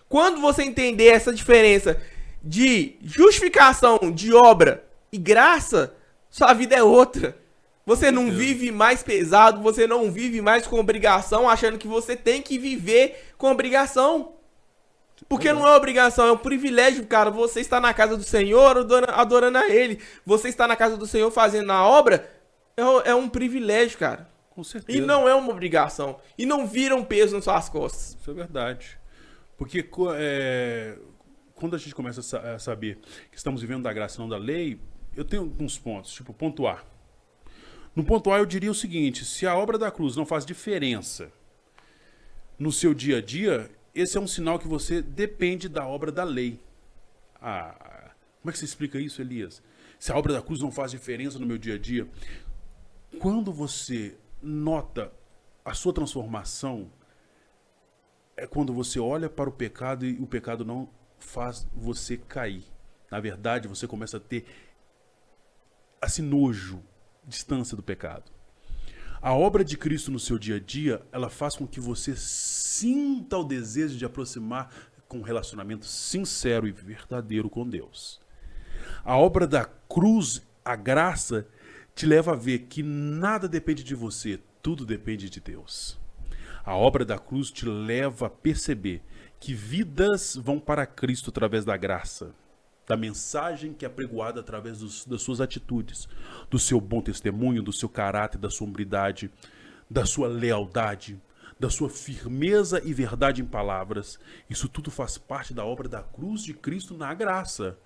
Quando você entender essa diferença de justificação, de obra e graça, sua vida é outra. Você não vive mais pesado, você não vive mais com obrigação, achando que você tem que viver com obrigação. Porque não é obrigação, é um privilégio, cara. Você está na casa do Senhor adorando a Ele. Você está na casa do Senhor fazendo a obra, é um privilégio, cara.
Com certeza.
E não é uma obrigação. E não vira um peso nas suas costas.
Isso é verdade. Porque quando a gente começa a saber que estamos vivendo da graça e não da lei, eu tenho alguns pontos. Tipo, ponto A. No ponto A eu diria o seguinte: se a obra da cruz não faz diferença no seu dia a dia, esse é um sinal que você depende da obra da lei. Como é que você explica isso, Elias? Se a obra da cruz não faz diferença no meu dia a dia, quando você nota a sua transformação, é quando você olha para o pecado e o pecado não faz você cair. Na verdade, você começa a ter assim nojo, distância do pecado. A obra de Cristo no seu dia a dia, ela faz com que você sinta o desejo de aproximar com um relacionamento sincero e verdadeiro com Deus. A obra da cruz, a graça, te leva a ver que nada depende de você, tudo depende de Deus. A obra da cruz te leva a perceber que vidas vão para Cristo através da graça, da mensagem que é apregoada através das suas atitudes, do seu bom testemunho, do seu caráter, da sua hombridade, da sua lealdade, da sua firmeza e verdade em palavras. Isso tudo faz parte da obra da cruz de Cristo na graça.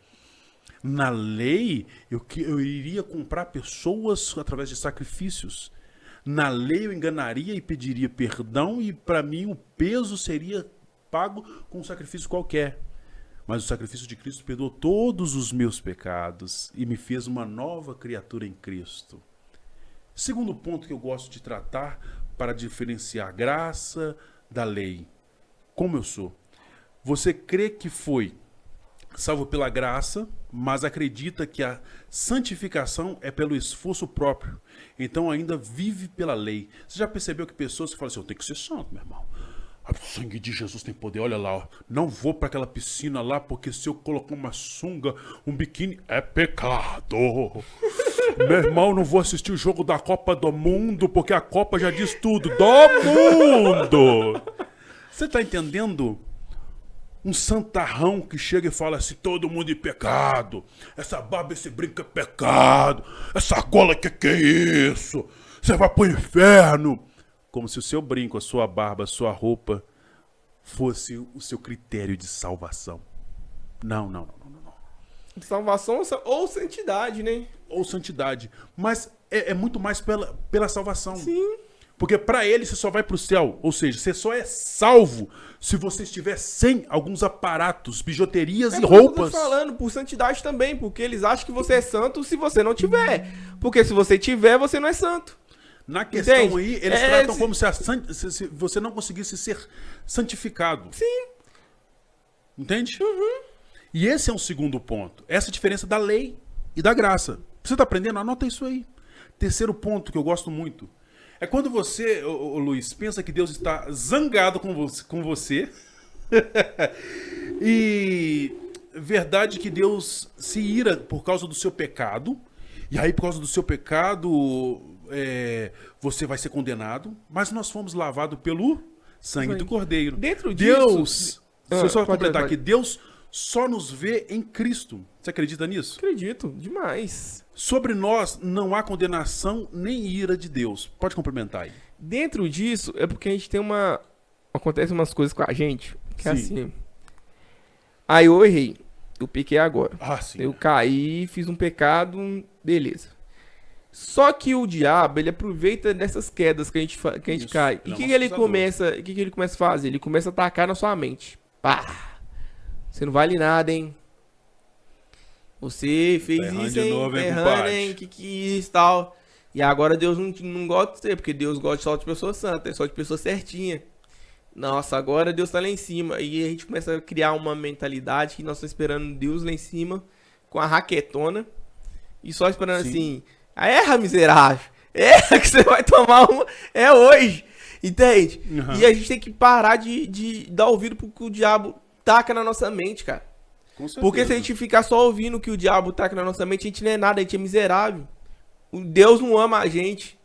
Na lei, eu iria comprar pessoas através de sacrifícios. Na lei eu enganaria e pediria perdão e para mim o peso seria pago com um sacrifício qualquer. Mas o sacrifício de Cristo perdoou todos os meus pecados e me fez uma nova criatura em Cristo. Segundo ponto que eu gosto de tratar para diferenciar a graça da lei. Como eu sou? Você crê que foi salvo pela graça, mas acredita que a santificação é pelo esforço próprio. Então ainda vive pela lei. Você já percebeu que pessoas que falam assim, eu tenho que ser santo, meu irmão. O sangue de Jesus tem poder. Olha lá, ó. Não vou para aquela piscina lá, porque se eu colocar uma sunga, um biquíni, é pecado. Meu irmão, não vou assistir o jogo da Copa do Mundo, porque a Copa já diz tudo. Do mundo! Você tá entendendo? Um santarrão que chega e fala assim, todo mundo em pecado. Essa barba, esse brinco é pecado. Essa gola, que é isso? Você vai pro inferno. Como se o seu brinco, a sua barba, a sua roupa fosse o seu critério de salvação. Não.
Salvação ou santidade, né?
Ou santidade. Mas é muito mais pela salvação.
Sim.
Porque para ele você só vai para o céu. Ou seja, você só é salvo se você estiver sem alguns aparatos, bijuterias e roupas.
Eu tô falando por santidade também. Porque eles acham que você é santo se você não tiver. Porque se você tiver, você não é santo.
Na questão aí, eles tratam como se você não conseguisse ser santificado.
Sim.
Entende? Uhum. E esse é um segundo ponto. Essa diferença da lei e da graça. Você está aprendendo? Anota isso aí. Terceiro ponto que eu gosto muito. É quando você, Luiz, pensa que Deus está zangado com você. E verdade que Deus se ira por causa do seu pecado. E aí, por causa do seu pecado... você vai ser condenado, mas nós fomos lavados pelo sangue do Cordeiro.
Dentro
Deus, se eu só completar aqui, Deus só nos vê em Cristo. Você acredita nisso?
Acredito, demais.
Sobre nós não há condenação nem ira de Deus. Pode complementar aí.
Dentro disso, é porque a gente tem acontece umas coisas com a gente, que é assim. Aí eu errei, eu pequei agora.
Sim.
Eu caí, fiz um pecado, beleza. Só que o diabo, ele aproveita dessas quedas que a gente cai. E o que ele começa a fazer? Ele começa a atacar na sua mente. Pá! Você não vale nada, hein? Você fez isso, hein? Errando, hein? Que isso, tal. E agora Deus não gosta de você, porque Deus gosta só de pessoa santa, só de pessoa certinha. Nossa, agora Deus tá lá em cima. E a gente começa a criar uma mentalidade que nós estamos esperando Deus lá em cima, com a raquetona. E só esperando assim... Erra, miserável. Erra que você vai tomar uma. É hoje. Entende? Uhum. E a gente tem que parar de dar ouvido pro que o diabo taca na nossa mente, cara.
Com certeza.
Porque se a gente ficar só ouvindo o que o diabo taca na nossa mente, a gente não é nada, a gente é miserável. Deus não ama a gente.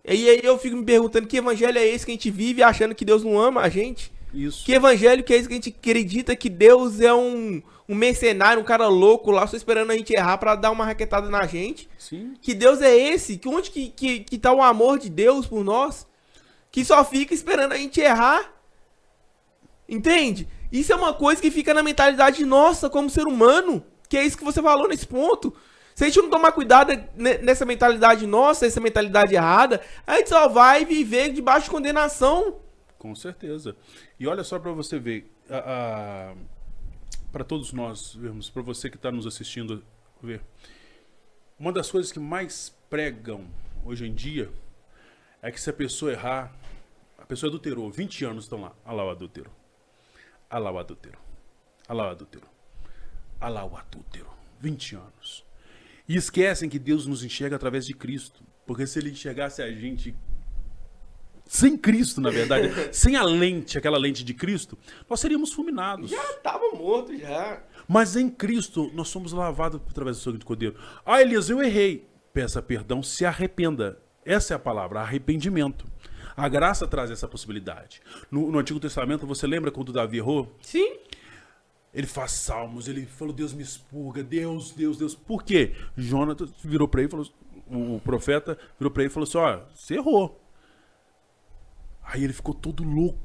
E aí eu fico me perguntando que evangelho é esse que a gente vive achando que Deus não ama a gente.
Isso.
Que evangelho que é isso que a gente acredita que Deus é um mercenário, um cara louco lá, só esperando a gente errar pra dar uma raquetada na gente?
Sim.
Que Deus é esse? Que onde que tá o amor de Deus por nós? Que só fica esperando a gente errar? Entende? Isso é uma coisa que fica na mentalidade nossa como ser humano. Que é isso que você falou nesse ponto. Se a gente não tomar cuidado nessa mentalidade nossa, essa mentalidade errada, a gente só vai viver debaixo de condenação.
Com certeza. E olha só para você ver, para todos nós vermos, para você que está nos assistindo ver, uma das coisas que mais pregam hoje em dia é que se a pessoa errar, a pessoa adulterou, 20 anos estão lá, olha lá o adúltero, olha lá o adúltero, olha lá o adúltero, olha lá o adúltero, 20 anos. E esquecem que Deus nos enxerga através de Cristo, porque se Ele enxergasse a gente sem Cristo, na verdade, sem a lente, aquela lente de Cristo, nós seríamos fulminados.
Já tava morto, já.
Mas em Cristo, nós somos lavados através do sangue de Cordeiro. Ah, Elias, eu errei. Peça perdão, se arrependa. Essa é a palavra, arrependimento. A graça traz essa possibilidade. No Antigo Testamento, você lembra quando Davi errou?
Sim.
Ele faz salmos, ele falou, Deus me expurga, Deus, Deus, Deus. Por quê? Jonatas virou para ele e falou, o profeta virou para ele e falou assim, ó, você errou. Aí ele ficou todo louco,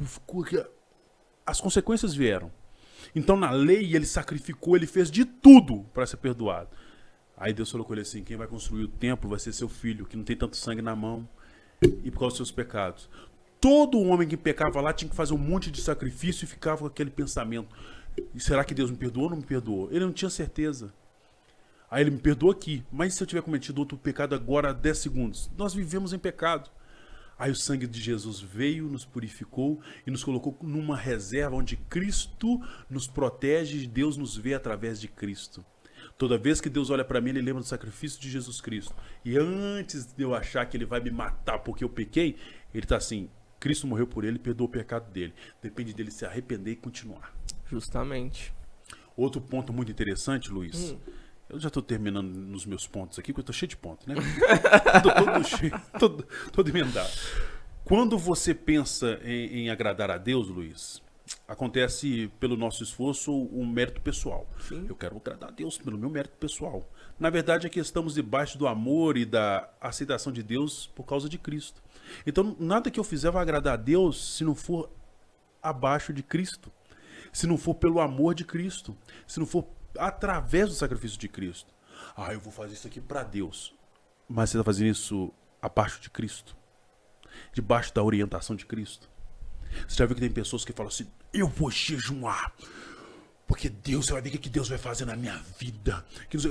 as consequências vieram. Então na lei ele sacrificou, ele fez de tudo para ser perdoado. Aí Deus falou com ele assim, quem vai construir o templo vai ser seu filho, que não tem tanto sangue na mão, e por causa dos seus pecados. Todo homem que pecava lá tinha que fazer um monte de sacrifício e ficava com aquele pensamento. E será que Deus me perdoou ou não me perdoou? Ele não tinha certeza. Aí ele me perdoou aqui, mas se eu tiver cometido outro pecado agora há 10 segundos? Nós vivemos em pecado. Aí o sangue de Jesus veio, nos purificou e nos colocou numa reserva onde Cristo nos protege e Deus nos vê através de Cristo. Toda vez que Deus olha para mim, Ele lembra do sacrifício de Jesus Cristo. E antes de eu achar que Ele vai me matar porque eu pequei, Ele está assim, Cristo morreu por ele, perdoou o pecado dele. Depende dele se arrepender e continuar.
Justamente.
Outro ponto muito interessante, Luiz. Eu já estou terminando nos meus pontos aqui, porque eu estou cheio de pontos, né? Estou todo cheio, todo emendado. Quando você pensa em agradar a Deus, Luiz, acontece pelo nosso esforço um mérito pessoal.
Sim.
Eu quero agradar a Deus pelo meu mérito pessoal. Na verdade, é que estamos debaixo do amor e da aceitação de Deus por causa de Cristo. Então, nada que eu fizer vai agradar a Deus se não for abaixo de Cristo. Se não for pelo amor de Cristo. Se não for através do sacrifício de Cristo. Ah, eu vou fazer isso aqui para Deus. Mas você está fazendo isso abaixo de Cristo. Debaixo da orientação de Cristo. Você já viu que tem pessoas que falam assim, eu vou jejuar. Porque Deus, você vai ver o que Deus vai fazer na minha vida.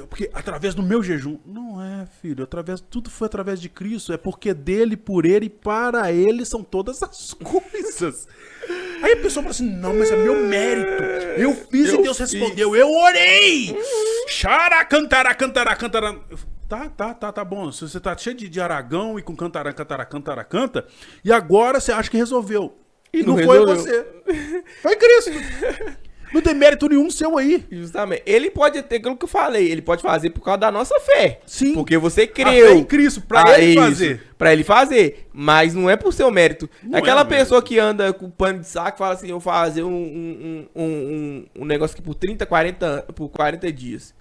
Porque através do meu jejum. Não é, filho. Tudo foi através de Cristo. É porque dele, por ele e para ele são todas as coisas. Aí a pessoa fala assim, não, mas é meu mérito. Eu fiz e Deus respondeu. Eu orei. Xará, cantará. Tá bom. Você tá cheio de Aragão e com cantará. E agora você acha que resolveu. E não foi você. Foi Cristo. Não tem mérito nenhum seu aí.
Justamente. Ele pode ter, aquilo que eu falei, ele pode fazer por causa da nossa fé.
Sim.
Porque você creu.
A fé em Cristo, pra ele fazer.
Pra ele fazer. Mas não é por seu mérito. Não aquela pessoa que anda com pano de saco e fala assim, eu vou fazer um negócio aqui por 40 dias.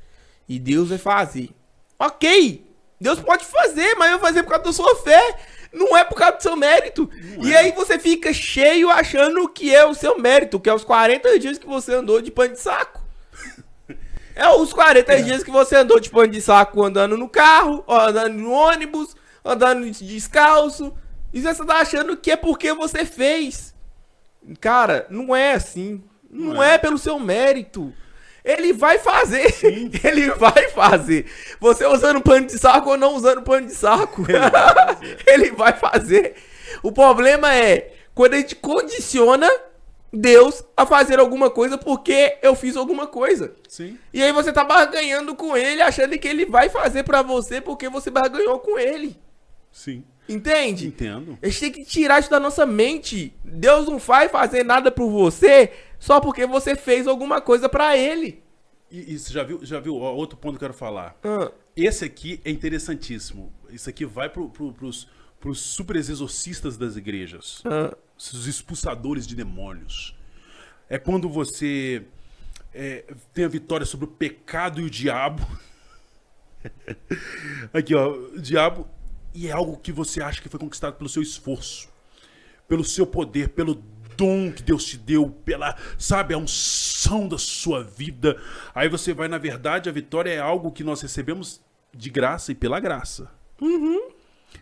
E Deus vai fazer. Ok. Deus pode fazer, mas vai fazer por causa da sua fé. Não é por causa do seu mérito. Não aí você fica cheio achando que é o seu mérito, que é os 40 dias que você andou de pano de saco. É os 40 dias que você andou de pano de saco andando no carro, andando no ônibus, andando descalço. E você tá achando que é porque você fez. Cara, não é assim. Não é pelo seu mérito. Ele vai fazer. Sim. Ele vai fazer. Você usando pano de saco ou não usando pano de saco. Ele vai fazer. O problema é quando a gente condiciona Deus a fazer alguma coisa porque eu fiz alguma coisa.
Sim.
E aí você tá barganhando com ele, achando que ele vai fazer pra você porque você barganhou com ele.
Sim.
Entende?
Entendo.
A gente tem que tirar isso da nossa mente. Deus não vai fazer nada por você só porque você fez alguma coisa pra ele.
E você já viu outro ponto que eu quero falar. Esse aqui é interessantíssimo. Isso aqui vai pros super exorcistas das igrejas. Os expulsadores de demônios. É quando você tem a vitória sobre o pecado e o diabo. Aqui, ó, o diabo. E é algo que você acha que foi conquistado pelo seu esforço, pelo seu poder, pelo dom que Deus te deu, pela, sabe, a unção da sua vida. Aí você vai, na verdade, a vitória é algo que nós recebemos de graça e pela graça.
Uhum.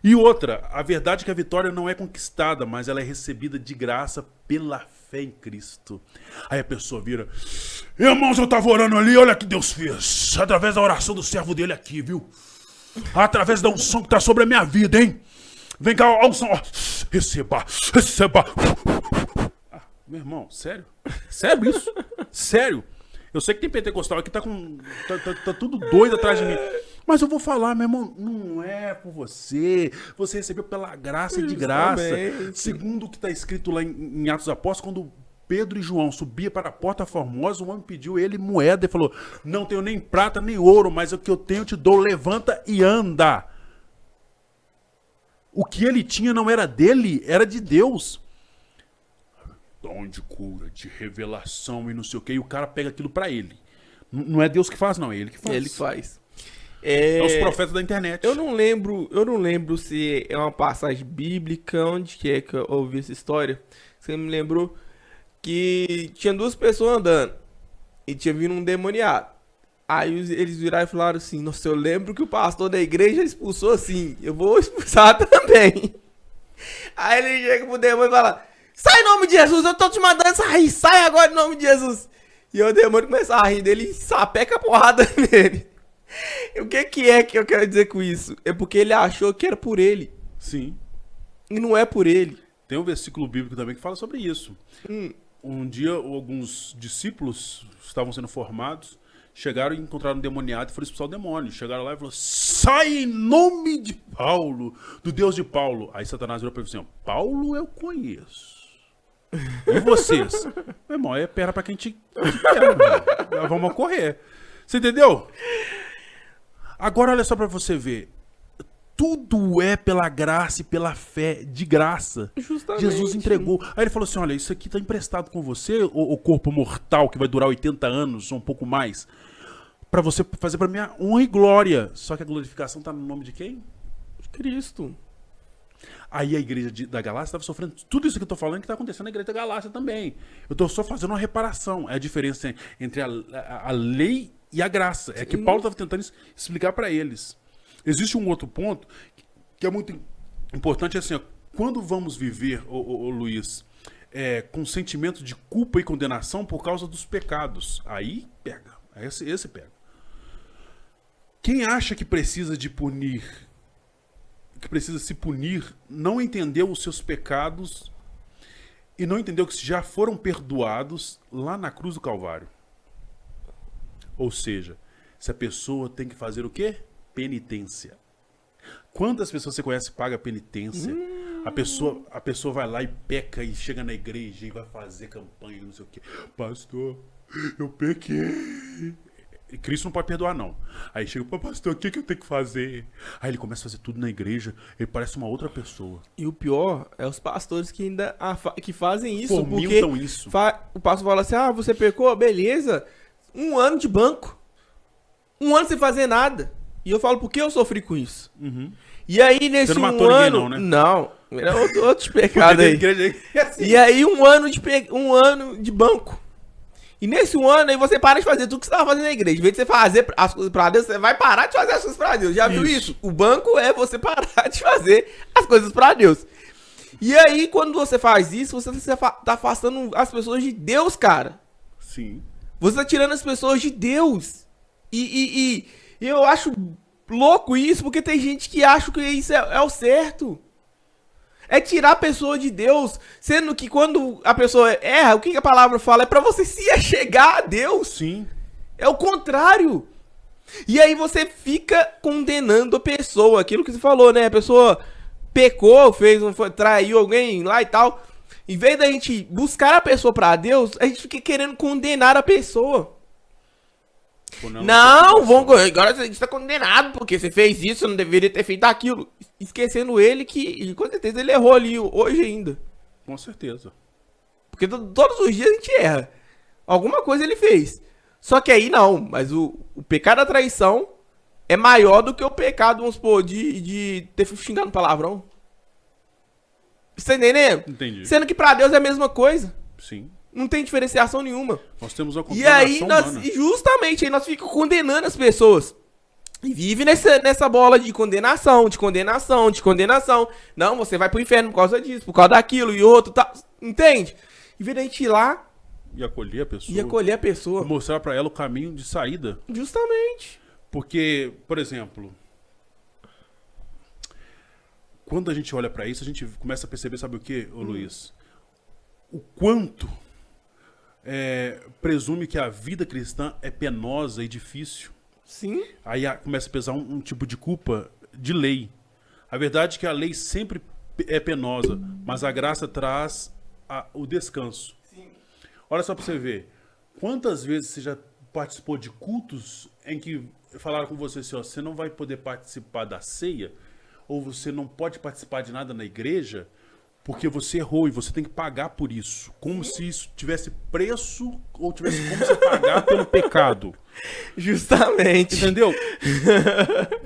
E outra, a verdade é que a vitória não é conquistada, mas ela é recebida de graça pela fé em Cristo. Aí a pessoa vira: irmãos, eu tava orando ali, olha o que Deus fez, através da oração do servo dele aqui, viu? Através da unção que tá sobre a minha vida, hein? Vem cá, a unção, ó. Receba. Ah, meu irmão, sério? Sério isso? Sério? Eu sei que tem pentecostal aqui, tá tudo doido atrás de mim. Mas eu vou falar, meu irmão, não é por você. Você recebeu pela graça e de graça. Segundo o que está escrito lá em Atos Apóstolos, quando Pedro e João subiam para a Porta Formosa, o homem pediu ele moeda e falou: não tenho nem prata nem ouro, mas o que eu tenho eu te dou, levanta e anda. O que ele tinha não era dele, era de Deus. Dom de cura, de revelação e não sei o que, e o cara pega aquilo para ele. Não é Deus que faz, não, é ele que faz.
Ele faz.
É os profetas da internet.
Eu não lembro se é uma passagem bíblica, onde que é que eu ouvi essa história. Você me lembrou que tinha duas pessoas andando e tinha vindo um demoniado. Aí eles viraram e falaram assim: nossa, eu lembro que o pastor da igreja expulsou assim, eu vou expulsar também. Aí ele chega pro demônio e fala: sai em nome de Jesus, eu tô te mandando sair, sai agora em nome de Jesus. E o demônio começa a rir dele e sapeca a porrada nele. O que é que eu quero dizer com isso? É porque ele achou que era por ele.
Sim.
E não é por ele.
Tem um versículo bíblico também que fala sobre isso. Um dia, alguns discípulos estavam sendo formados, chegaram e encontraram um demoniado e foram expulsar o demônio. Chegaram lá e falaram: sai em nome de Paulo, do Deus de Paulo. Aí Satanás virou para ele assim: Paulo eu conheço. E vocês? Meu irmão, é pera pra quem te quer. Nós vamos correr. Você entendeu? Agora olha só pra você ver. Tudo é pela graça e pela fé, de graça.
Justamente.
Jesus entregou. Aí ele falou assim: olha, isso aqui tá emprestado com você, o corpo mortal que vai durar 80 anos, ou um pouco mais, pra você fazer pra minha honra e glória. Só que a glorificação tá no nome de quem?
De Cristo.
Aí a igreja da Galácia estava sofrendo tudo isso que eu tô falando que tá acontecendo na igreja da Galácia também. Eu tô só fazendo uma reparação. É a diferença entre a lei e a graça. É que Paulo estava tentando explicar para eles. Existe um outro ponto que é muito importante, assim, ó, quando vamos viver, Luiz, com sentimento de culpa e condenação por causa dos pecados, aí pega, esse pega. Quem acha que precisa de punir, que precisa se punir, não entendeu os seus pecados e não entendeu que já foram perdoados lá na cruz do Calvário. Ou seja, essa pessoa tem que fazer o quê? Penitência. Quantas pessoas você conhece que paga penitência? A pessoa vai lá e peca e chega na igreja e vai fazer campanha, não sei o quê. Pastor, eu pequei. E Cristo não pode perdoar, não. Aí chega: pastor, o que eu tenho que fazer? Aí ele começa a fazer tudo na igreja, ele parece uma outra pessoa.
E o pior é os pastores que ainda que fazem isso.
Fomentam
porque
isso.
O pastor fala assim: ah, você pecou, beleza. 1 ano de banco. 1 ano sem fazer nada. E eu falo: por que eu sofri com isso?
Uhum.
E aí nesse
você não matou ninguém, não, né?
Não, era outro pecado aí. E aí 1 ano de banco. E nesse 1 ano aí você para de fazer tudo que você estava fazendo na igreja. Em vez de você fazer as coisas pra Deus, você vai parar de fazer as coisas pra Deus. Já viu isso? O banco é você parar de fazer as coisas pra Deus. E aí quando você faz isso, você tá afastando as pessoas de Deus, cara.
Sim.
Você tá tirando as pessoas de Deus. E eu acho louco isso, porque tem gente que acha que isso é o certo. É tirar a pessoa de Deus, sendo que quando a pessoa erra, o que a palavra fala? É pra você se achegar a Deus.
Sim.
É o contrário. E aí você fica condenando a pessoa, aquilo que você falou, né? A pessoa pecou, traiu alguém lá e tal. Em vez da gente buscar a pessoa pra Deus, a gente fica querendo condenar a pessoa. Não, agora você está condenado porque você fez isso, você não deveria ter feito aquilo. Esquecendo ele que, com certeza, ele errou ali hoje ainda.
Com certeza.
Porque todos os dias a gente erra. Alguma coisa ele fez. Só que aí não, mas o pecado da traição é maior do que o pecado, vamos supor, de ter xingado palavrão. Você tá entendendo?
Entendi.
Sendo que pra Deus é a mesma coisa.
Sim.
Não tem diferenciação nenhuma.
Nós temos uma
E aí,
humana.
justamente, aí nós ficamos condenando as pessoas. E vive nessa bola de condenação. Não, você vai pro inferno por causa disso, por causa daquilo e outro, tá? Entende? Em vez da gente ir lá
E acolher a pessoa.
e acolher a pessoa.
E mostrar pra ela o caminho de saída.
Justamente.
Porque, por exemplo, quando a gente olha pra isso, a gente começa a perceber, sabe o quê, ô Luiz? O quanto presume que a vida cristã é penosa e difícil.
Sim.
Aí começa a pesar um tipo de culpa de lei. A verdade é que a lei sempre é penosa, mas a graça traz o descanso.
Sim.
Olha só pra você ver. Quantas vezes você já participou de cultos em que falaram com você assim, ó, você não vai poder participar da ceia, ou você não pode participar de nada na igreja, porque você errou e você tem que pagar por isso. Como se isso tivesse preço ou tivesse como você pagar pelo pecado.
Justamente.
Entendeu?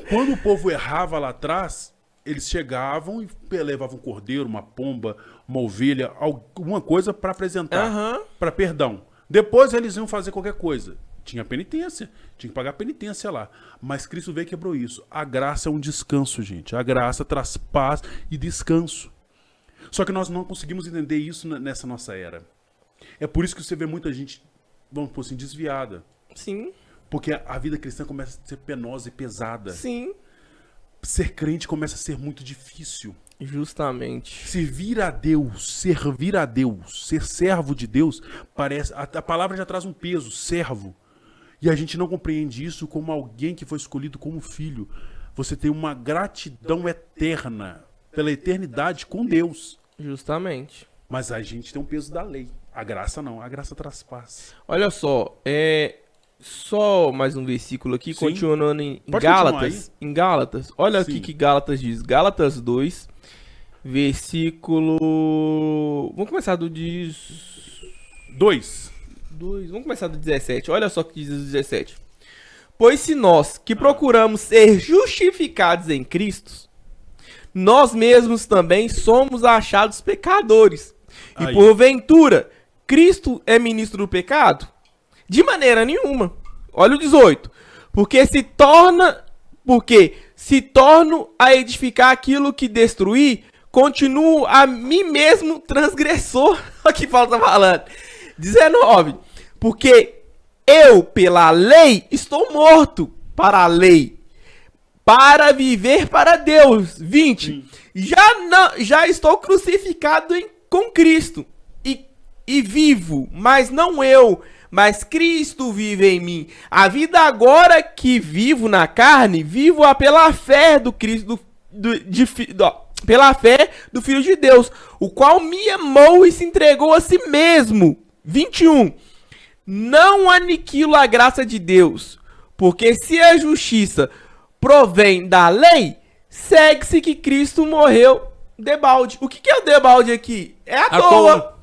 Quando o povo errava lá atrás, eles chegavam e levavam um cordeiro, uma pomba, uma ovelha, alguma coisa para apresentar, para perdão. Depois eles iam fazer qualquer coisa. Tinha penitência, tinha que pagar penitência lá. Mas Cristo veio e quebrou isso. A graça é um descanso, gente. A graça traz paz e descanso. Só que nós não conseguimos entender isso nessa nossa era. É por isso que você vê muita gente, vamos por assim, desviada.
Sim.
Porque a vida cristã começa a ser penosa e pesada.
Sim.
Ser crente começa a ser muito difícil.
Justamente.
Servir a Deus, ser servo de Deus, parece. A palavra já traz um peso, servo. E a gente não compreende isso como alguém que foi escolhido como filho. Você tem uma gratidão eterna, pela eternidade com Deus.
Justamente.
Mas a gente tem um peso da lei. A graça não, a graça traz paz.
Olha só, só mais um versículo aqui,
Sim.
continuando em
Pode
Gálatas. Em Gálatas, olha
Sim.
aqui que Gálatas diz. Gálatas 2, versículo... Vamos começar do
2.
Vamos começar do 17. Olha só o que diz o 17. Pois se nós, que procuramos ser justificados em Cristo, nós mesmos também somos achados pecadores. E
Aí.
porventura, Cristo é ministro do pecado? De maneira nenhuma. Olha o 18. Porque se torno a edificar aquilo que destruí, continuo a mim mesmo transgressor. Olha o que Paulo está falando. 19. Porque eu, pela lei, estou morto para a lei, para viver para Deus. 20. Já estou crucificado com Cristo e vivo, mas não eu, mas Cristo vive em mim. A vida agora que vivo na carne, vivo-a pela fé do Cristo, pela fé do Filho de Deus, o qual me amou e se entregou a si mesmo. 21. Não aniquilo a graça de Deus, porque se a justiça provém da lei, segue-se que Cristo morreu debalde. O que é o debalde aqui? É à toa.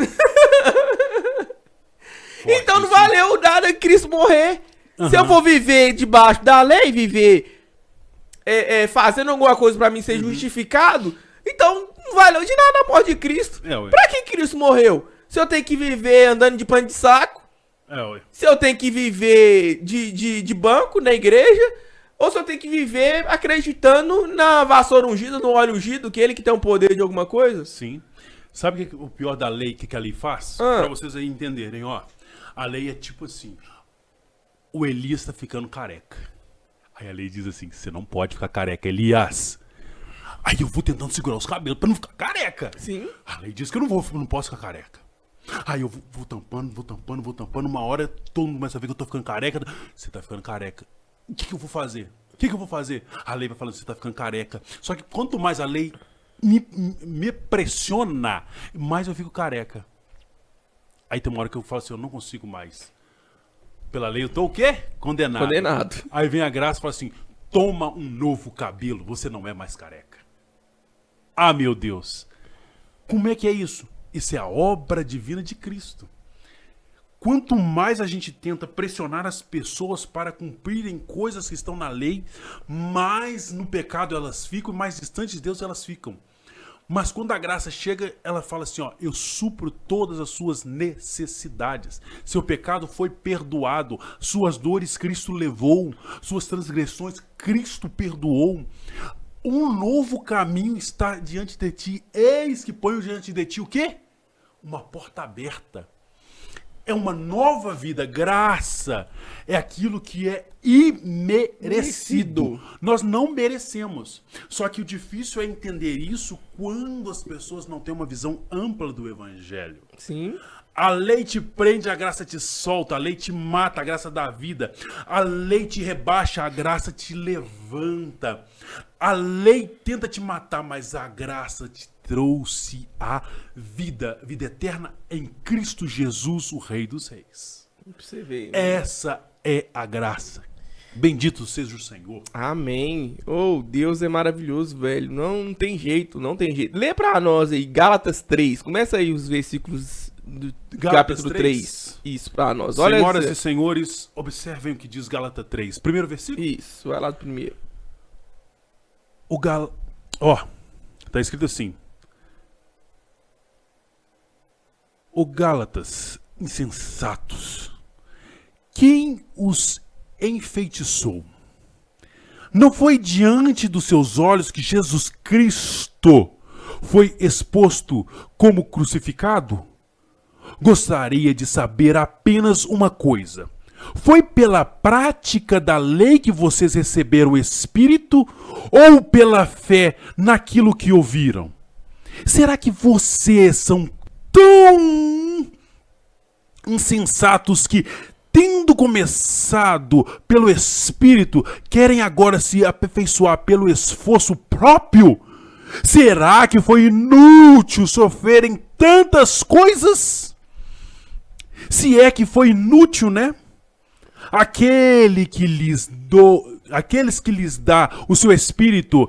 Então não valeu nada Cristo morrer. Se eu for viver debaixo da lei, viver fazendo alguma coisa pra mim ser justificado, então não valeu de nada a morte de Cristo. Pra que Cristo morreu? Se eu tenho que viver andando de pano de saco, se eu tenho que viver de banco na igreja, ou se eu tenho que viver acreditando na vassoura ungida, no óleo ungido, que ele que tem o poder de alguma coisa?
Sim. Sabe o pior da lei, que a lei faz? Pra vocês aí entenderem, ó. A lei é tipo assim, o Elias tá ficando careca. Aí a lei diz assim, você não pode ficar careca, Elias. Aí eu vou tentando segurar os cabelos pra não ficar careca.
Sim.
A lei diz que eu não posso ficar careca. Aí eu vou tampando. Uma hora todo mundo começa a ver que eu tô ficando careca. Você tá ficando careca. O que eu vou fazer? A lei vai falando que você tá ficando careca. Só que quanto mais a lei me pressiona, mais eu fico careca. Aí tem uma hora que eu falo assim, eu não consigo mais. Pela lei eu tô o quê? Condenado. Aí vem a graça e fala assim, toma um novo cabelo, você não é mais careca. Ah, meu Deus. Como é que é isso? Isso é a obra divina de Cristo. quanto mais a gente tenta pressionar as pessoas para cumprirem coisas que estão na lei, mais no pecado elas ficam e mais distantes de Deus elas ficam. Mas quando a graça chega, ela fala assim, ó, eu supro todas as suas necessidades. Seu pecado foi perdoado, suas dores Cristo levou, suas transgressões Cristo perdoou. Um novo caminho está diante de ti. Eis que ponho diante de ti o quê? Uma porta aberta. É uma nova vida. Graça é aquilo que é imerecido. Nós não merecemos. Só que o difícil é entender isso quando as pessoas não têm uma visão ampla do evangelho.
Sim.
A lei te prende, a graça te solta. A lei te mata, a graça dá vida. A lei te rebaixa, a graça te levanta. A lei tenta te matar, mas a graça te trouxe a vida eterna em Cristo Jesus, o Rei dos Reis.
Pra você ver,
essa é a graça. Bendito seja o Senhor.
Amém. Oh, Deus é maravilhoso, velho. Não tem jeito, não tem jeito. Lê pra nós aí, Gálatas 3. Começa aí os versículos do capítulo 3. Isso, pra nós.
Olha, senhoras e senhores, observem o que diz Gálatas 3. Primeiro versículo?
Isso, vai lá do primeiro.
Tá escrito assim. O Gálatas, insensatos, quem os enfeitiçou? Não foi diante dos seus olhos que Jesus Cristo foi exposto como crucificado? Gostaria de saber apenas uma coisa. Foi pela prática da lei que vocês receberam o Espírito ou pela fé naquilo que ouviram? Será que vocês são tão insensatos que, tendo começado pelo Espírito, querem agora se aperfeiçoar pelo esforço próprio? Será que foi inútil sofrerem tantas coisas? Se é que foi inútil, né? Aqueles que lhes dá o seu Espírito,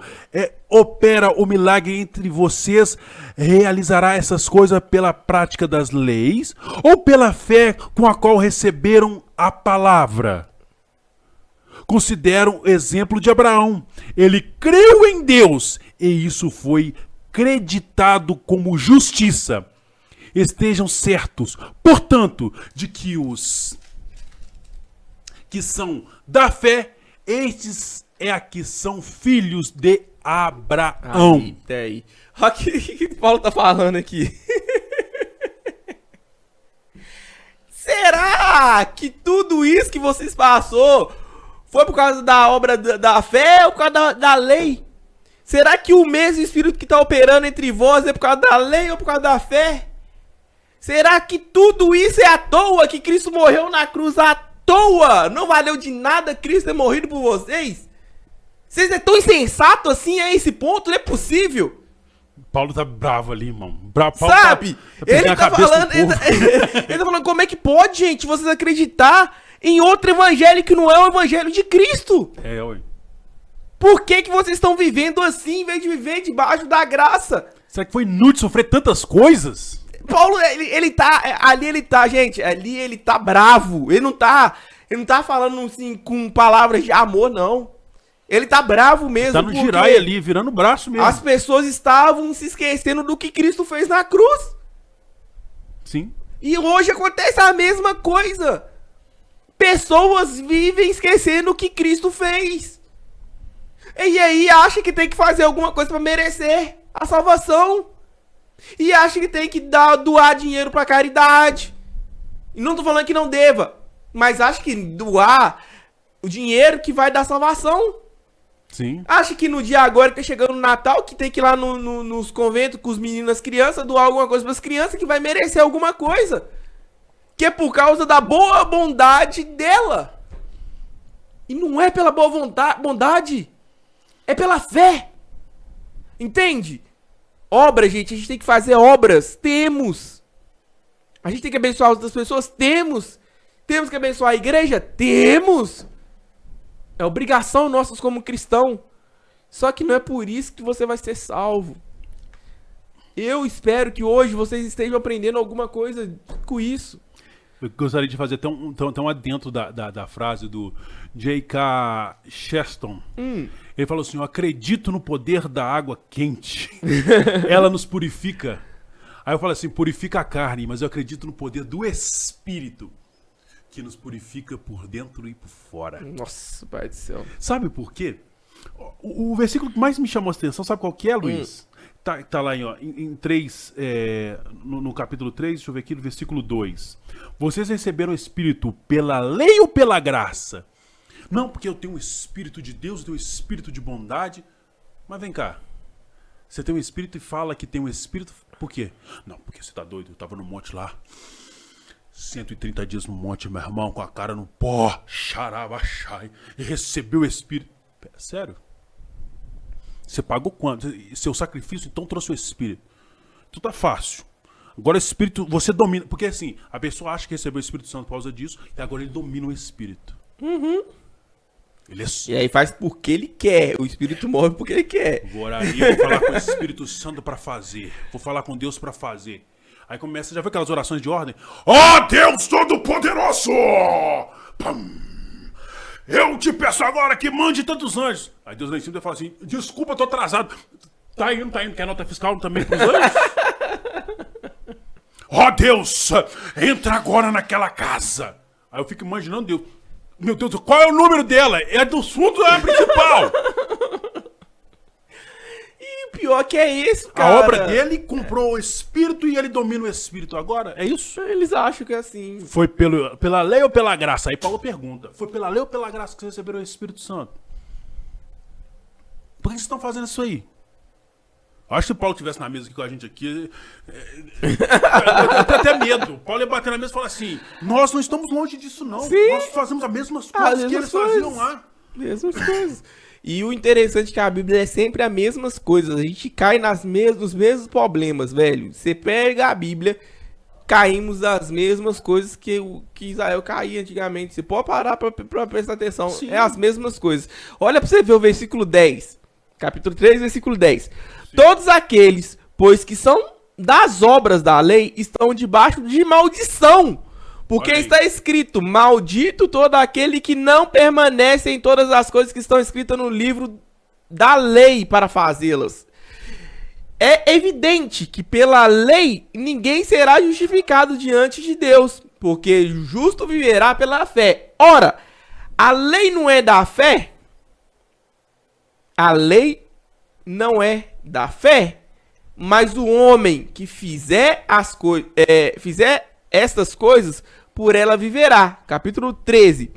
opera o milagre entre vocês, realizará essas coisas pela prática das leis ou pela fé com a qual receberam a palavra? Consideram o exemplo de Abraão. Ele creu em Deus e isso foi creditado como justiça. Estejam certos, portanto, de que os que são da fé, estes que são filhos de Abraão.
Aí. Olha o que o Paulo tá falando aqui. Será que tudo isso que vocês passou foi por causa da obra da fé ou por causa da lei? Será que o mesmo Espírito que está operando entre vós é por causa da lei ou por causa da fé? Será que tudo isso é à toa, que Cristo morreu na cruz à toa? Não valeu de nada Cristo ter morrido por vocês? Vocês é tão insensato assim a esse ponto? Não é possível.
Paulo tá bravo ali, irmão.
Sabe? Ele tá falando, ele tá falando, como é que pode, gente, vocês acreditar em outro evangelho que não é o evangelho de Cristo?
Ué.
Por que vocês estão vivendo assim em vez de viver debaixo da graça?
Será que foi inútil sofrer tantas coisas?
Paulo, ele tá, gente, ali ele tá bravo. Ele não tá falando assim com palavras de amor, não. Ele tá bravo mesmo.
Tá no girai ali, virando o braço mesmo.
As pessoas estavam se esquecendo do que Cristo fez na cruz.
Sim.
E hoje acontece a mesma coisa. Pessoas vivem esquecendo o que Cristo fez. E aí acha que tem que fazer alguma coisa para merecer a salvação. E acha que tem que doar dinheiro pra caridade. E não tô falando que não deva, mas acha que doar o dinheiro que vai dar salvação.
Sim.
Acha que no dia agora que tá chegando o Natal, que tem que ir lá nos conventos com os meninos e as crianças, doar alguma coisa pras crianças, que vai merecer alguma coisa. Que é por causa da boa bondade dela. E não é pela boa bondade. É pela fé. Entende? Obras, gente, a gente tem que fazer obras. Temos. A gente tem que abençoar outras pessoas. Temos. Temos que abençoar a igreja. Temos. É obrigação nossa como cristão. Só que não é por isso que você vai ser salvo. Eu espero que hoje vocês estejam aprendendo alguma coisa com isso.
Eu gostaria de fazer até um adentro da frase do J.K. Chesterton. Ele falou assim, eu acredito no poder da água quente. Ela nos purifica. Aí eu falo assim, purifica a carne, mas eu acredito no poder do Espírito, que nos purifica por dentro e por fora.
Nossa, pai do céu.
Sabe por quê? O versículo que mais me chamou a atenção, sabe qual que é, Luiz? Tá lá em 3, no capítulo 3, deixa eu ver aqui, no versículo 2. Vocês receberam o Espírito pela lei ou pela graça? Não, porque eu tenho um Espírito de Deus, eu tenho um Espírito de bondade. Mas vem cá, você tem um Espírito e fala que tem um Espírito, por quê? Não, porque você tá doido, eu tava no monte lá, 130 dias no monte, meu irmão, com a cara no pó, xarabachai, e recebeu o Espírito. Sério? Você pagou quanto? Seu sacrifício, então, trouxe o Espírito. Então tá fácil. Agora o Espírito, você domina. Porque assim, a pessoa acha que recebeu o Espírito Santo por causa disso, e agora ele domina o Espírito. Ele
E aí faz porque ele quer. O Espírito move porque ele quer.
Vou orar ali, vou falar com o Espírito Santo pra fazer. Vou falar com Deus pra fazer. Aí começa, já viu aquelas orações de ordem? Ó Deus Todo-Poderoso! Pam! Eu te peço agora que mande tantos anjos. Aí Deus lá em cima vai falar assim, desculpa, tô atrasado. Tá indo, quer nota fiscal também pros anjos? Ó Deus, entra agora naquela casa. Aí eu fico imaginando Deus. Meu Deus, qual é o número dela? É do fundo, é a principal.
E o pior que é isso, cara.
A obra dele comprou o Espírito e ele domina o Espírito agora? É isso?
Eles acham que é assim.
Foi pela lei ou pela graça? Aí Paulo pergunta. Foi pela lei ou pela graça que vocês receberam o Espírito Santo? Por que vocês estão fazendo isso aí? Acho que se o Paulo estivesse na mesa aqui com a gente aqui, eu tenho até medo. O Paulo ia bater na mesa e falar assim, nós não estamos longe disso não.
Sim.
Nós fazemos as mesmas coisas que eles faziam lá.
Mesmas coisas. E o interessante é que a Bíblia é sempre as mesmas coisas. A gente cai nos mesmos problemas, velho. Você pega a Bíblia, caímos das mesmas coisas que Israel caía antigamente. Você pode parar pra prestar atenção. Sim. É as mesmas coisas. Olha pra você ver o versículo 10. Capítulo 3, versículo 10. Sim. Todos aqueles, pois que são das obras da lei, estão debaixo de maldição. Porque está escrito, maldito todo aquele que não permanece em todas as coisas que estão escritas no livro da lei para fazê-las. É evidente que pela lei ninguém será justificado diante de Deus, porque o justo viverá pela fé. Ora, a lei não é da fé? A lei não é da fé, mas o homem que fizer estas coisas, por ela viverá. Capítulo 13.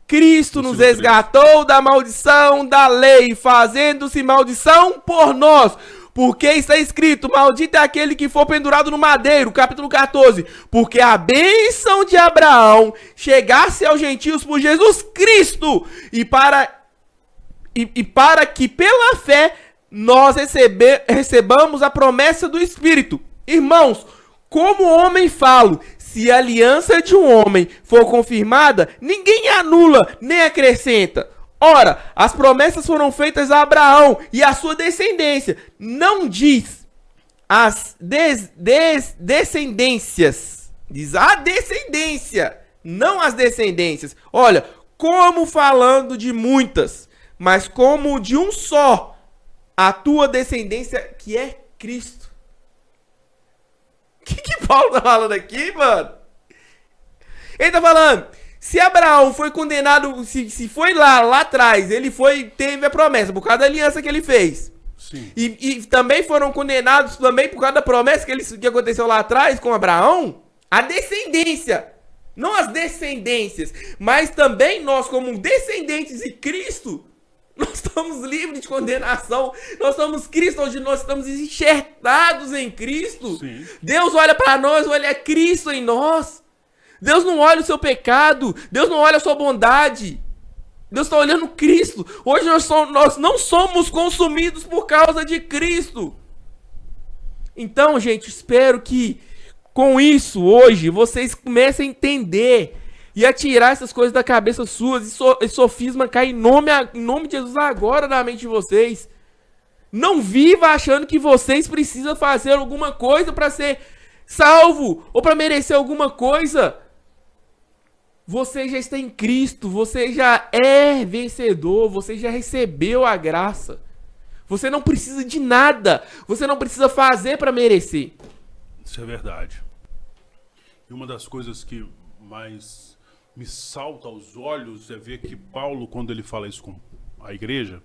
Cristo nos resgatou da maldição da lei, fazendo-se maldição por nós. Porque está escrito, maldito é aquele que for pendurado no madeiro. Capítulo 14. Porque a bênção de Abraão chegasse aos gentios por Jesus Cristo. E para que pela fé nós recebamos a promessa do Espírito. Irmãos, como homem falo, se a aliança de um homem for confirmada, ninguém anula nem acrescenta. Ora, as promessas foram feitas a Abraão e a sua descendência. Não diz as descendências. Diz a descendência, não as descendências. Olha, como falando de muitas, mas como de um só, a tua descendência que é Cristo. O que Paulo tá falando aqui, mano? Ele tá falando, se Abraão foi condenado, se foi lá atrás, ele teve a promessa por causa da aliança que ele fez.
Sim.
E também foram condenados também por causa da promessa que aconteceu lá atrás com Abraão. A descendência, não as descendências, mas também nós como descendentes de Cristo, nós estamos livres de condenação. Nós somos Cristo, onde nós estamos enxertados em Cristo. Sim. Deus olha para nós, olha Cristo em nós. Deus não olha o seu pecado. Deus não olha a sua bondade. Deus está olhando Cristo. Hoje nós não somos consumidos por causa de Cristo. Então, gente, espero que com isso hoje vocês comecem a entender e a tirar essas coisas da cabeça suas e sofisma cair em nome de Jesus agora na mente de vocês. Não viva achando que vocês precisam fazer alguma coisa para ser salvo ou para merecer alguma coisa. Você já está em Cristo, você já é vencedor, você já recebeu a graça. Você não precisa de nada, você não precisa fazer para merecer.
Isso é verdade. E uma das coisas que mais me salta aos olhos é ver que Paulo, quando ele fala isso com a igreja,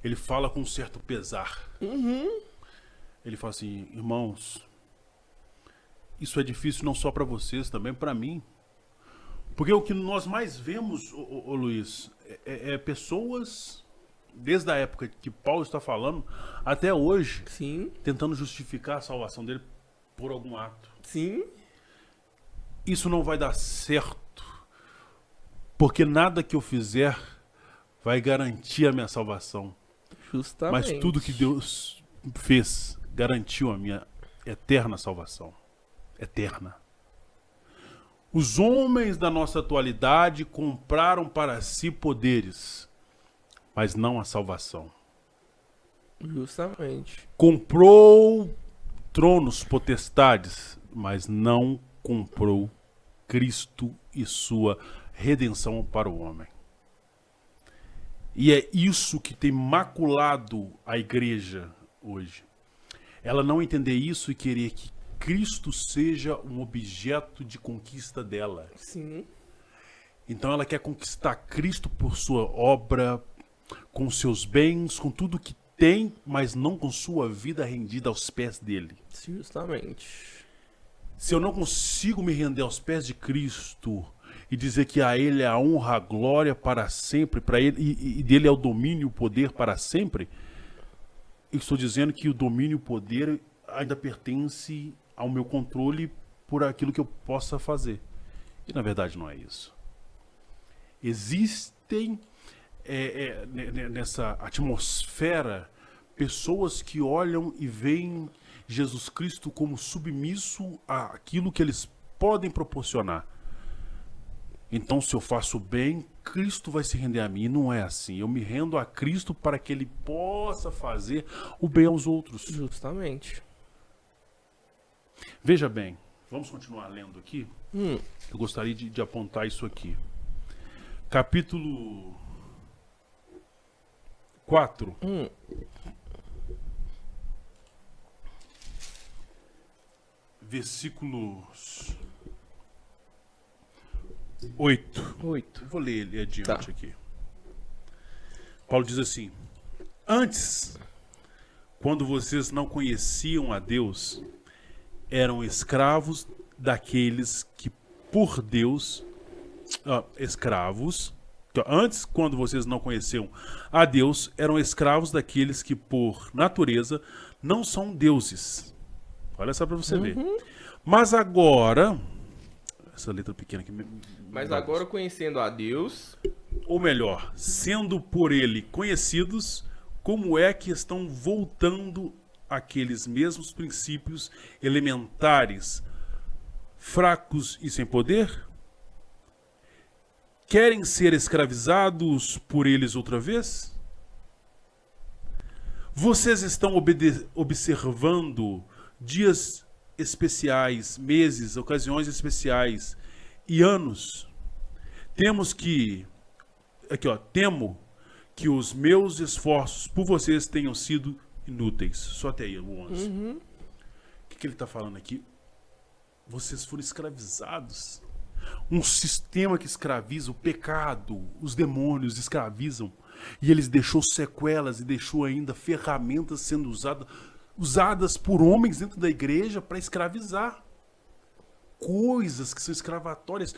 ele fala com um certo pesar. Ele fala assim, irmãos, isso é difícil não só para vocês, também para mim. Porque o que nós mais vemos, ô Luiz, é pessoas, desde a época que Paulo está falando, até hoje,
Sim.
tentando justificar a salvação dele por algum ato.
Sim.
Isso não vai dar certo, porque nada que eu fizer vai garantir a minha salvação.
Justamente.
Mas tudo que Deus fez garantiu a minha eterna salvação. Eterna. Os homens da nossa atualidade compraram para si poderes, mas não a salvação.
Justamente.
Comprou tronos, potestades, mas não comprou Cristo e sua redenção para o homem. E é isso que tem maculado a igreja hoje. Ela não entender isso e querer que Cristo seja um objeto de conquista dela.
Sim.
Então ela quer conquistar Cristo por sua obra, com seus bens, com tudo que tem, mas não com sua vida rendida aos pés dele.
Justamente.
Se eu não consigo me render aos pés de Cristo e dizer que a ele é a honra, a glória para sempre, para ele e dele é o domínio e o poder para sempre, eu estou dizendo que o domínio e o poder ainda pertence ao meu controle por aquilo que eu possa fazer. E na verdade não é isso. Existem nessa atmosfera pessoas que olham e veem Jesus Cristo como submisso àquilo que eles podem proporcionar. Então, se eu faço bem, Cristo vai se render a mim. E não é assim. Eu me rendo a Cristo para que Ele possa fazer o bem aos outros.
Justamente.
Veja bem, vamos continuar lendo aqui. Eu gostaria de apontar isso aqui. Capítulo 4. Versículos 8. Vou ler ele adiante aqui. Paulo diz assim: antes, quando vocês não conheciam a Deus, eram escravos daqueles que por Deus... Antes, quando vocês não conheciam a Deus, eram escravos daqueles que por natureza não são deuses. Olha só para você ver. Mas agora... Essa letra pequena aqui...
Mas agora conhecendo a Deus...
Ou melhor, sendo por Ele conhecidos, como é que estão voltando aqueles mesmos princípios elementares, fracos e sem poder? Querem ser escravizados por eles outra vez? Vocês estão observando dias especiais, meses, ocasiões especiais e anos. Temo que os meus esforços por vocês tenham sido inúteis. Só até aí, o 11. O que ele está falando aqui? Vocês foram escravizados. Um sistema que escraviza, o pecado, os demônios escravizam. E eles deixou sequelas e deixou ainda ferramentas sendo usadas por homens dentro da igreja para escravizar. Coisas que são escravatórias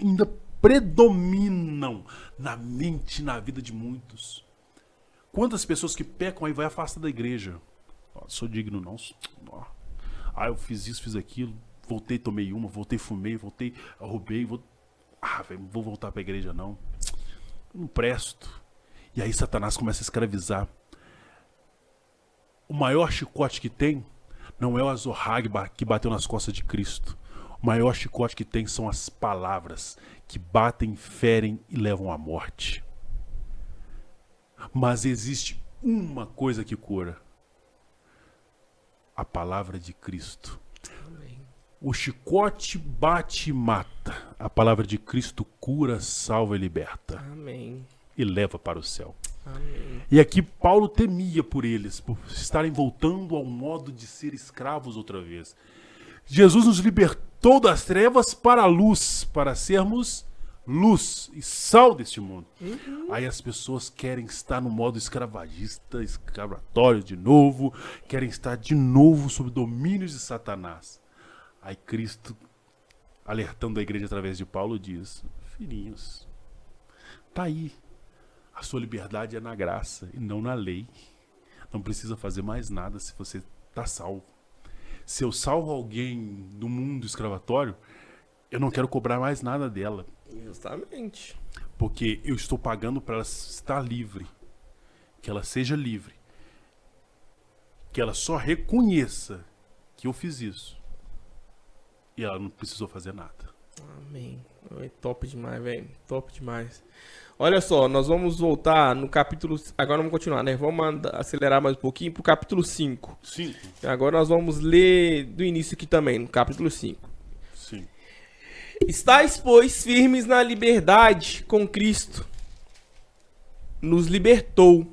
ainda predominam na mente e na vida de muitos. Quantas pessoas que pecam aí vai afastar da igreja? Sou digno não. Eu fiz isso, fiz aquilo. Voltei, tomei uma, voltei, fumei, voltei, roubei, vou voltar para a igreja não. Não presto. E aí Satanás começa a escravizar. O maior chicote que tem não é o azorrague que bateu nas costas de Cristo. O maior chicote que tem são as palavras que batem, ferem e levam à morte. Mas existe uma coisa que cura: a palavra de Cristo. O chicote bate e mata. A palavra de Cristo cura, salva e liberta.
Amém.
E leva para o céu.
Amém.
E aqui Paulo temia por eles, por estarem voltando ao modo de ser escravos outra vez. Jesus nos libertou das trevas para a luz, para sermos luz e sal deste mundo. Aí as pessoas querem estar no modo escravagista, escravatório de novo, querem estar de novo sob o domínio de Satanás. Aí Cristo, alertando a igreja através de Paulo, diz: filhinhos, tá aí. A sua liberdade é na graça e não na lei. Não precisa fazer mais nada se você está salvo. Se eu salvo alguém do mundo escravatório, eu não quero cobrar mais nada dela.
Justamente.
Porque eu estou pagando para ela estar livre. Que ela seja livre. Que ela só reconheça que eu fiz isso. E ela não precisou fazer nada.
Amém. É top demais, velho. Top demais. Olha só, nós vamos voltar no capítulo... Agora vamos continuar, né? Vamos acelerar mais um pouquinho pro capítulo 5.
5.
Agora nós vamos ler do início aqui também, no capítulo 5.
Sim.
Estais, pois, firmes na liberdade com Cristo. Nos libertou.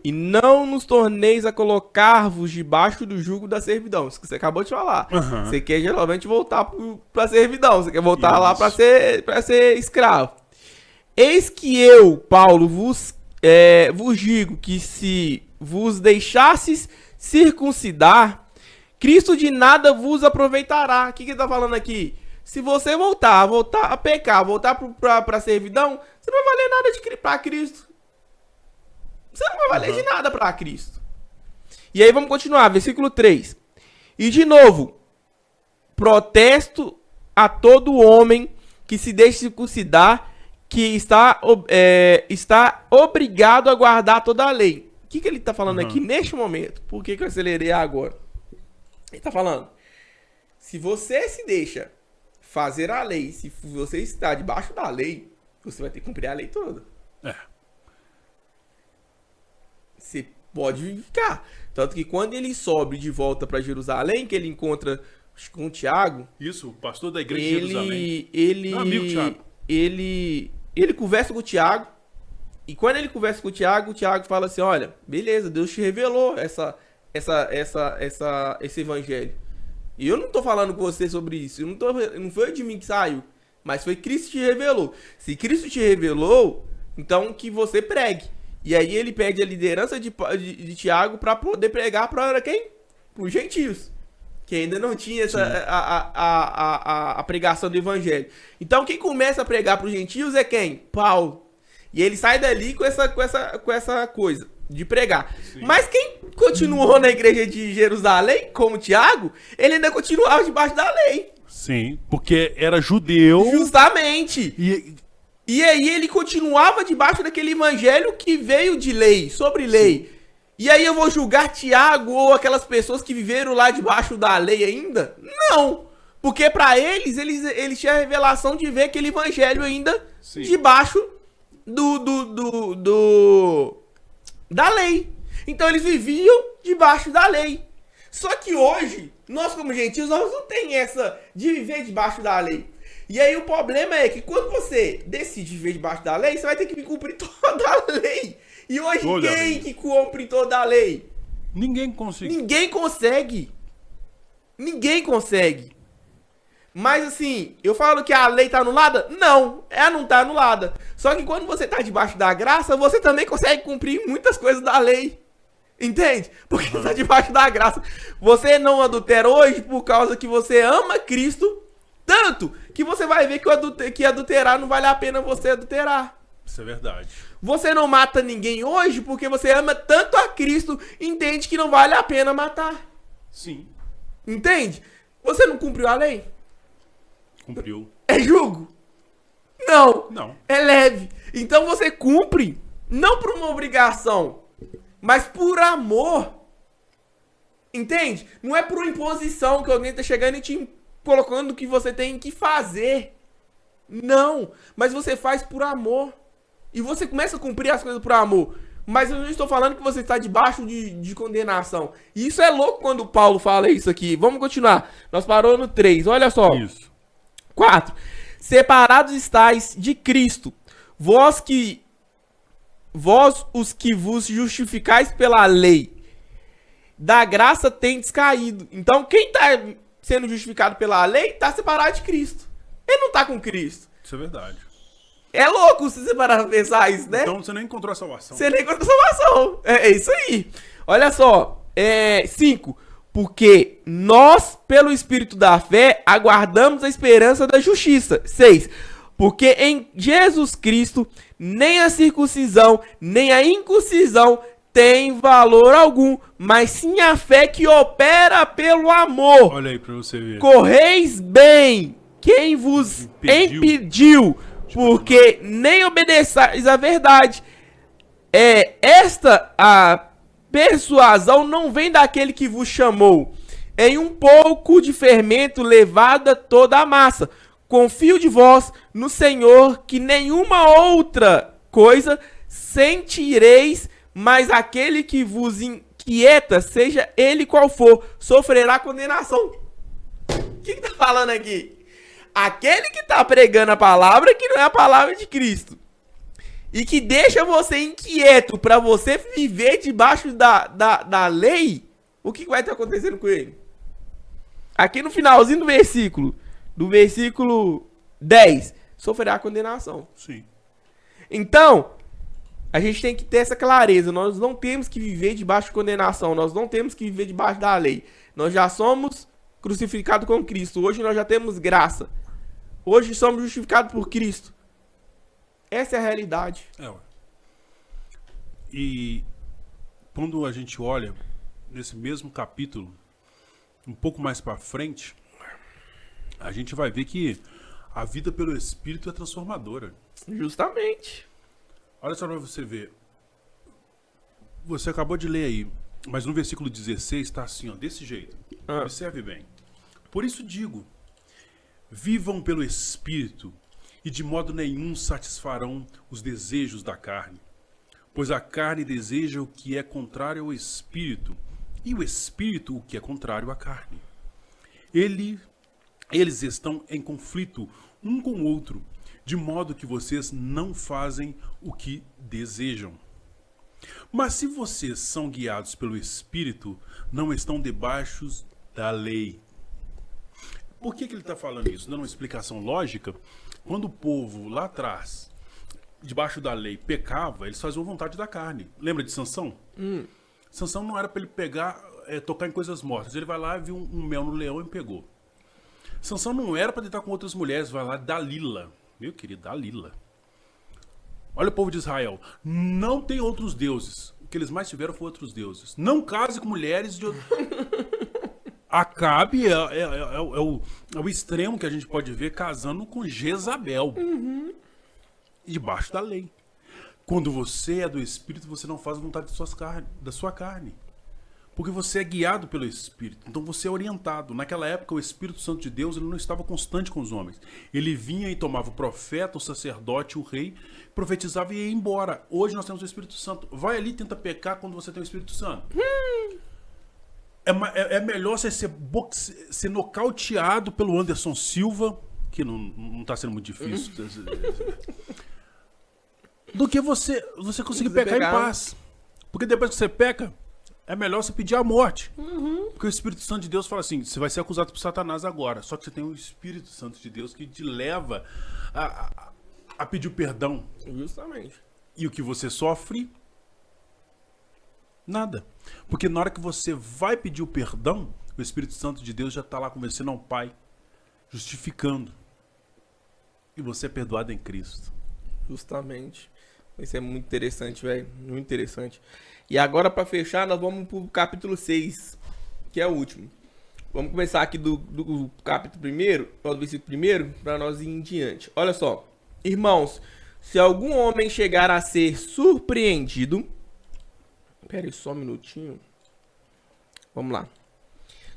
E não nos torneis a colocar-vos debaixo do jugo da servidão. Isso que você acabou de falar.
Uhum.
Você quer geralmente voltar pra servidão. Você quer voltar lá pra ser escravo. Eis que eu, Paulo, vos digo que se vos deixasses circuncidar, Cristo de nada vos aproveitará. O que ele está falando aqui? Se você voltar a pecar, voltar para a servidão, você não vai valer nada para Cristo. Você não vai valer de nada para Cristo. E aí vamos continuar, versículo 3. E de novo, protesto a todo homem que se deixe circuncidar, que está obrigado a guardar toda a lei. O que ele está falando aqui neste momento? Por que eu acelerei agora? Ele está falando, se você se deixa fazer a lei, se você está debaixo da lei, você vai ter que cumprir a lei toda. Você pode ficar. Tanto que quando ele sobe de volta para Jerusalém, que ele encontra com o Tiago...
Isso, o pastor da igreja de Jerusalém.
Amigo Tiago. Ele conversa com o Tiago, e quando ele conversa com o Tiago fala assim, olha, beleza, Deus te revelou esse evangelho. E eu não tô falando com você sobre isso, não foi de mim que saiu, mas foi Cristo que te revelou. Se Cristo te revelou, então que você pregue. E aí ele pede a liderança de Tiago para poder pregar para quem? Para os gentios. Que ainda não tinha a pregação do evangelho. Então quem começa a pregar para os gentios é quem? Paulo. E ele sai dali com essa coisa de pregar. Sim. Mas quem continuou na igreja de Jerusalém, como Tiago, ele ainda continuava debaixo da lei.
Sim, porque era judeu.
Justamente. E aí ele continuava debaixo daquele evangelho que veio de lei, sobre lei. Sim. E aí eu vou julgar Tiago ou aquelas pessoas que viveram lá debaixo da lei ainda? Não! Porque para eles tinham a revelação de ver aquele evangelho ainda debaixo da lei. Então eles viviam debaixo da lei. Só que hoje, nós como gentios, nós não tem essa de viver debaixo da lei. E aí o problema é que quando você decide viver debaixo da lei, você vai ter que cumprir toda a lei. E hoje quem que cumpre toda a lei?
Ninguém consegue.
Ninguém consegue. Mas assim, eu falo que a lei tá anulada? Não, ela não tá anulada. Só que quando você tá debaixo da graça, você também consegue cumprir muitas coisas da lei. Entende? Porque tá debaixo da graça. Você não adultera hoje por causa que você ama Cristo, tanto que você vai ver que adulterar não vale a pena você adulterar.
Isso é verdade.
Você não mata ninguém hoje porque você ama tanto a Cristo, entende que não vale a pena matar.
Sim.
Entende? Você não cumpriu a lei?
Cumpriu.
É julgo? Não.
Não.
É leve. Então você cumpre, não por uma obrigação, mas por amor. Entende? Não é por imposição que alguém tá chegando e te colocando o que você tem que fazer. Não. Mas você faz por amor. E você começa a cumprir as coisas por amor. Mas eu não estou falando que você está debaixo de condenação. E isso é louco quando o Paulo fala isso aqui. Vamos continuar. Nós paramos no 3. Olha só.
Isso.
4. separados estáis de Cristo, vós os que vos justificais pela lei, da graça tendes caído. Então, quem está sendo justificado pela lei está separado de Cristo. Ele não está com Cristo.
Isso é verdade.
É louco se você parar pra pensar isso, né?
Então você nem encontrou a salvação.
Você nem encontrou a salvação. É isso aí. Olha só. 5. Porque nós, pelo Espírito da fé, aguardamos a esperança da justiça. 6. Porque em Jesus Cristo, nem a circuncisão, nem a incircuncisão tem valor algum, mas sim a fé que opera pelo amor.
Olha aí pra você ver.
Correis bem quem vos impediu, porque nem obedeçais à verdade. A persuasão não vem daquele que vos chamou. Em um pouco de fermento levada toda a massa. Confio de vós no Senhor, que nenhuma outra coisa sentireis, mas aquele que vos inquieta, seja ele qual for, sofrerá condenação. O que tá falando aqui? Aquele que tá pregando a palavra que não é a palavra de Cristo. E que deixa você inquieto para você viver debaixo da lei, o que vai estar acontecendo com ele? Aqui no finalzinho do versículo 10, sofrerá condenação.
Sim.
Então, a gente tem que ter essa clareza. Nós não temos que viver debaixo de condenação. Nós não temos que viver debaixo da lei. Nós já somos crucificados com Cristo. Hoje nós já temos graça. Hoje somos justificados por Cristo. Essa é a realidade.
E quando a gente olha nesse mesmo capítulo, um pouco mais para frente, a gente vai ver que a vida pelo Espírito é transformadora.
Justamente.
Olha só pra você ver. Você acabou de ler aí, mas no versículo 16 está assim, ó, desse jeito. Observe bem. Por isso digo, vivam pelo Espírito, e de modo nenhum satisfarão os desejos da carne. Pois a carne deseja o que é contrário ao Espírito, e o Espírito o que é contrário à carne. Eles estão em conflito um com o outro, de modo que vocês não fazem o que desejam. Mas se vocês são guiados pelo Espírito, não estão debaixo da lei. Por que ele está falando isso? Dando uma explicação lógica. Quando o povo lá atrás, debaixo da lei, pecava, eles faziam vontade da carne. Lembra de Sansão? Sansão não era para ele pegar, tocar em coisas mortas. Ele vai lá e viu um mel no leão e pegou. Sansão não era para deitar com outras mulheres, vai lá, Dalila. Meu querido, Dalila. Olha o povo de Israel. Não tem outros deuses. O que eles mais tiveram foi outros deuses. Não case com mulheres de outros. Acabe é o extremo que a gente pode ver casando com Jezabel. Debaixo da lei. Quando você é do Espírito, você não faz a vontade da sua carne. Porque você é guiado pelo Espírito. Então você é orientado. Naquela época, o Espírito Santo de Deus ele não estava constante com os homens. Ele vinha e tomava o profeta, o sacerdote, o rei, profetizava e ia embora. Hoje nós temos o Espírito Santo. Vai ali e tenta pecar quando você tem o Espírito Santo. É melhor você ser nocauteado pelo Anderson Silva, que não está sendo muito difícil, do que você conseguir pecar em paz. Porque depois que você peca, é melhor você pedir a morte. Porque o Espírito Santo de Deus fala assim, você vai ser acusado por Satanás agora. Só que você tem o Espírito Santo de Deus que te leva a pedir o perdão.
Justamente.
E o que você sofre... Nada. Porque na hora que você vai pedir o perdão, o Espírito Santo de Deus já está lá conversando ao Pai, justificando. E você é perdoado em Cristo.
Justamente. Isso é muito interessante, velho. Muito interessante. E agora, para fechar, nós vamos pro capítulo 6, que é o último. Vamos começar aqui do capítulo 1, do versículo 1, para nós ir em diante. Olha só. Irmãos, se algum homem chegar a ser surpreendido... Pera aí só um minutinho. Vamos lá.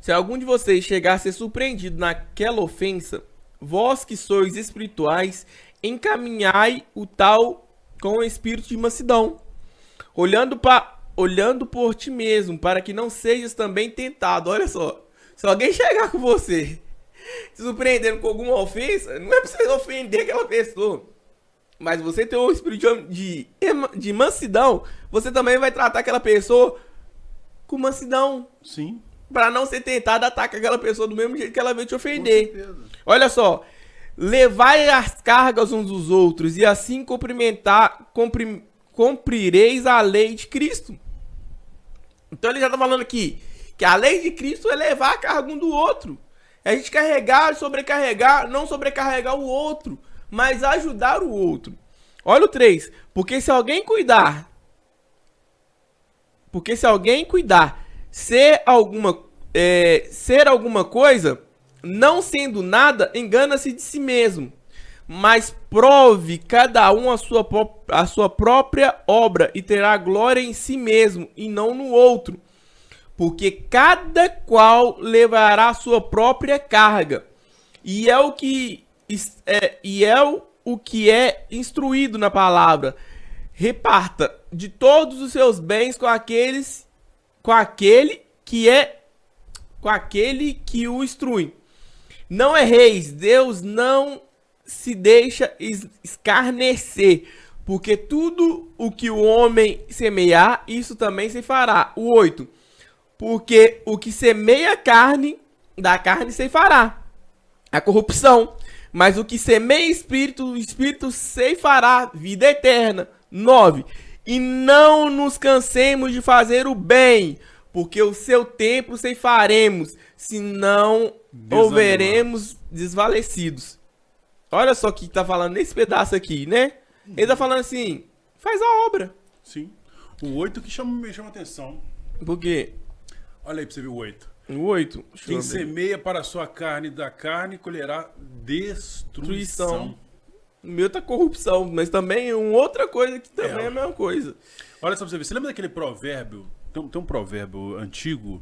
Se algum de vocês chegar a ser surpreendido naquela ofensa, vós que sois espirituais, encaminhai o tal com o espírito de mansidão, olhando por ti mesmo, para que não sejas também tentado. Olha só. Se alguém chegar com você se surpreendendo com alguma ofensa, não é pra você ofender aquela pessoa. Mas você tem um espírito de mansidão, você também vai tratar aquela pessoa com mansidão.
Sim.
Pra não ser tentado a atacar aquela pessoa do mesmo jeito que ela veio te ofender. Olha só. Levai as cargas uns dos outros e assim cumprireis a lei de Cristo. Então ele já tá falando aqui que a lei de Cristo é levar a carga um do outro. É a gente carregar, sobrecarregar, não sobrecarregar o outro, mas ajudar o outro. Olha o 3. Porque se alguém cuidar, ser alguma coisa, não sendo nada, engana-se de si mesmo. Mas prove cada um a sua própria obra e terá glória em si mesmo e não no outro. Porque cada qual levará a sua própria carga. E é o que é instruído na palavra. Reparta de todos os seus bens com aquele que o instrui. Não erreis, Deus não se deixa escarnecer, porque tudo o que o homem semear, isso também se fará. O 8. Porque o que semeia carne, da carne se fará a corrupção, mas o que semeia espírito, o espírito se fará vida eterna. 9. E não nos cansemos de fazer o bem, porque o seu tempo ceifaremos, senão houveremos desvalecidos. Olha só o que tá falando nesse pedaço aqui, né? Ele tá falando assim, faz a obra.
Sim. O 8 que me chama atenção.
Por quê?
Olha aí pra você ver o 8.
O 8.
Quem semeia para a sua carne da carne colherá destruição.
O meu tá corrupção, mas também outra coisa que também é a mesma coisa.
Olha só pra você ver. Você lembra daquele provérbio? Tem um provérbio antigo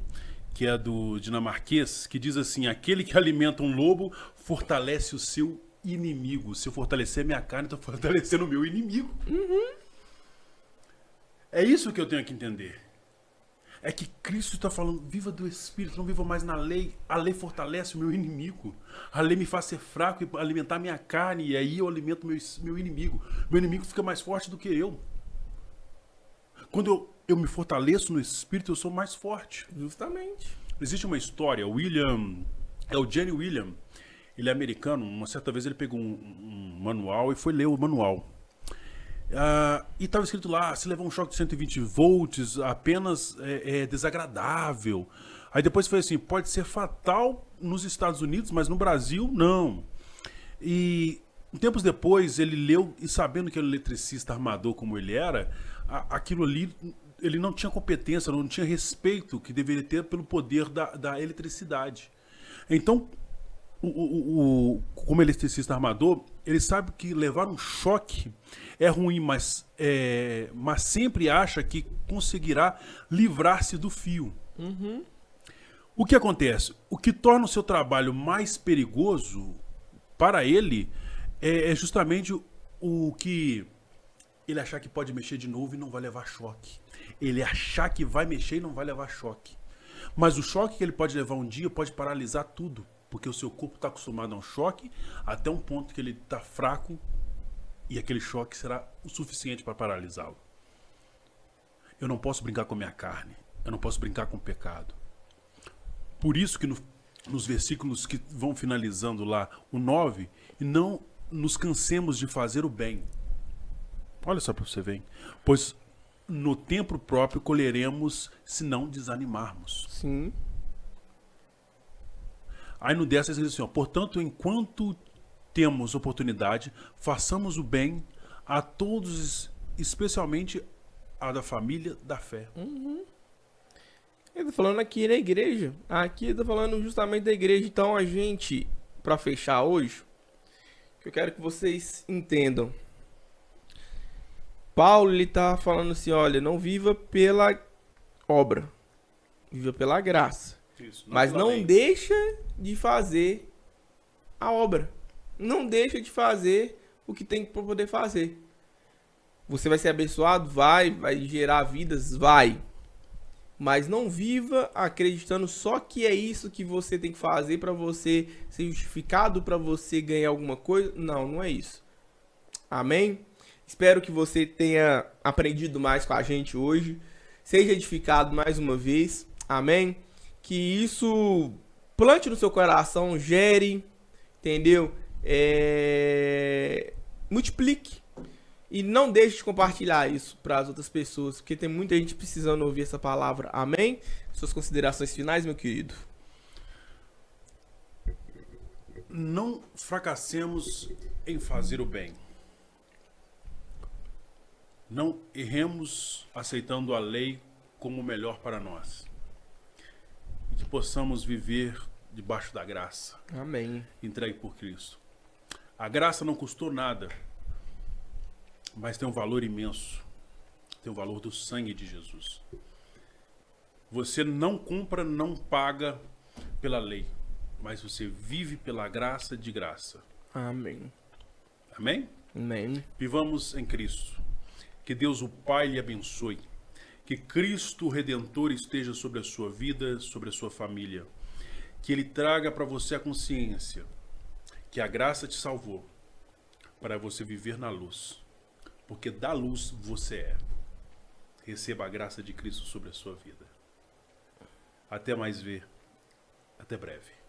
que é do dinamarquês, que diz assim: aquele que alimenta um lobo fortalece o seu inimigo. Se eu fortalecer minha carne, eu tô fortalecendo o meu inimigo.
Uhum.
É isso que eu tenho que entender. É que Cristo está falando, viva do Espírito, não viva mais na lei. A lei fortalece o meu inimigo. A lei me faz ser fraco e alimentar minha carne. E aí eu alimento meu inimigo. Meu inimigo fica mais forte do que eu. Quando eu me fortaleço no Espírito, eu sou mais forte.
Justamente.
Existe uma história, o Jenny William, ele é americano. Uma certa vez ele pegou um manual e foi ler o manual. E estava escrito lá, se levar um choque de 120 volts, apenas é desagradável. Aí depois foi assim, pode ser fatal nos Estados Unidos, mas no Brasil, não. E tempos depois, ele leu, e sabendo que ele era eletricista armador como ele era, aquilo ali, ele não tinha competência, não tinha respeito que deveria ter pelo poder da eletricidade. Então, como eletricista armador, ele sabe que levar um choque é ruim, mas sempre acha que conseguirá livrar-se do fio.
Uhum.
O que acontece? O que torna o seu trabalho mais perigoso para ele é justamente o que ele achar que pode mexer de novo e não vai levar choque. Ele achar que vai mexer e não vai levar choque. Mas o choque que ele pode levar um dia pode paralisar tudo. Porque o seu corpo está acostumado a um choque até um ponto que ele está fraco e aquele choque será o suficiente para paralisá-lo. Eu não posso brincar com a minha carne. Eu não posso brincar com o pecado. Por isso que nos versículos que vão finalizando lá, o 9, e não nos cansemos de fazer o bem. Olha só para você ver. Pois no tempo próprio colheremos se não desanimarmos.
Sim.
Aí no 10 diz assim, ó, portanto, enquanto temos oportunidade, façamos o bem a todos, especialmente a da família da fé.
Uhum. Ele tá falando aqui na igreja. Aqui ele tá falando justamente da igreja. Então a gente, para fechar hoje, que eu quero que vocês entendam. Paulo, ele tá falando assim, olha, não viva pela obra, viva pela graça.
Isso,
mas não deixa de fazer a obra. Não deixa de fazer o que tem para poder fazer. Você vai ser abençoado? Vai gerar vidas? Vai. mas não viva acreditando só que é isso que você tem que fazer para você ser justificado, para você ganhar alguma coisa. Não, não é isso. Amém? Espero que você tenha aprendido mais com a gente hoje. Seja edificado mais uma vez. Amém? Que isso plante no seu coração, gere, entendeu? Multiplique. E não deixe de compartilhar isso para as outras pessoas, porque tem muita gente precisando ouvir essa palavra. Amém? Suas considerações finais, meu querido?
Não fracassemos em fazer o bem. Não erremos aceitando a lei como o melhor para nós. E que possamos viver debaixo da graça.
Amém.
Entregue por Cristo. A graça não custou nada, mas tem um valor imenso. Tem o valor do sangue de Jesus. Você não compra, não paga pela lei, mas você vive pela graça de graça.
Amém.
Amém?
Amém.
Vivamos em Cristo. Que Deus o Pai lhe abençoe. Que Cristo o Redentor esteja sobre a sua vida, sobre a sua família. Que Ele traga para você a consciência que a graça te salvou para você viver na luz. Porque da luz você é. Receba a graça de Cristo sobre a sua vida. Até mais ver. Até breve.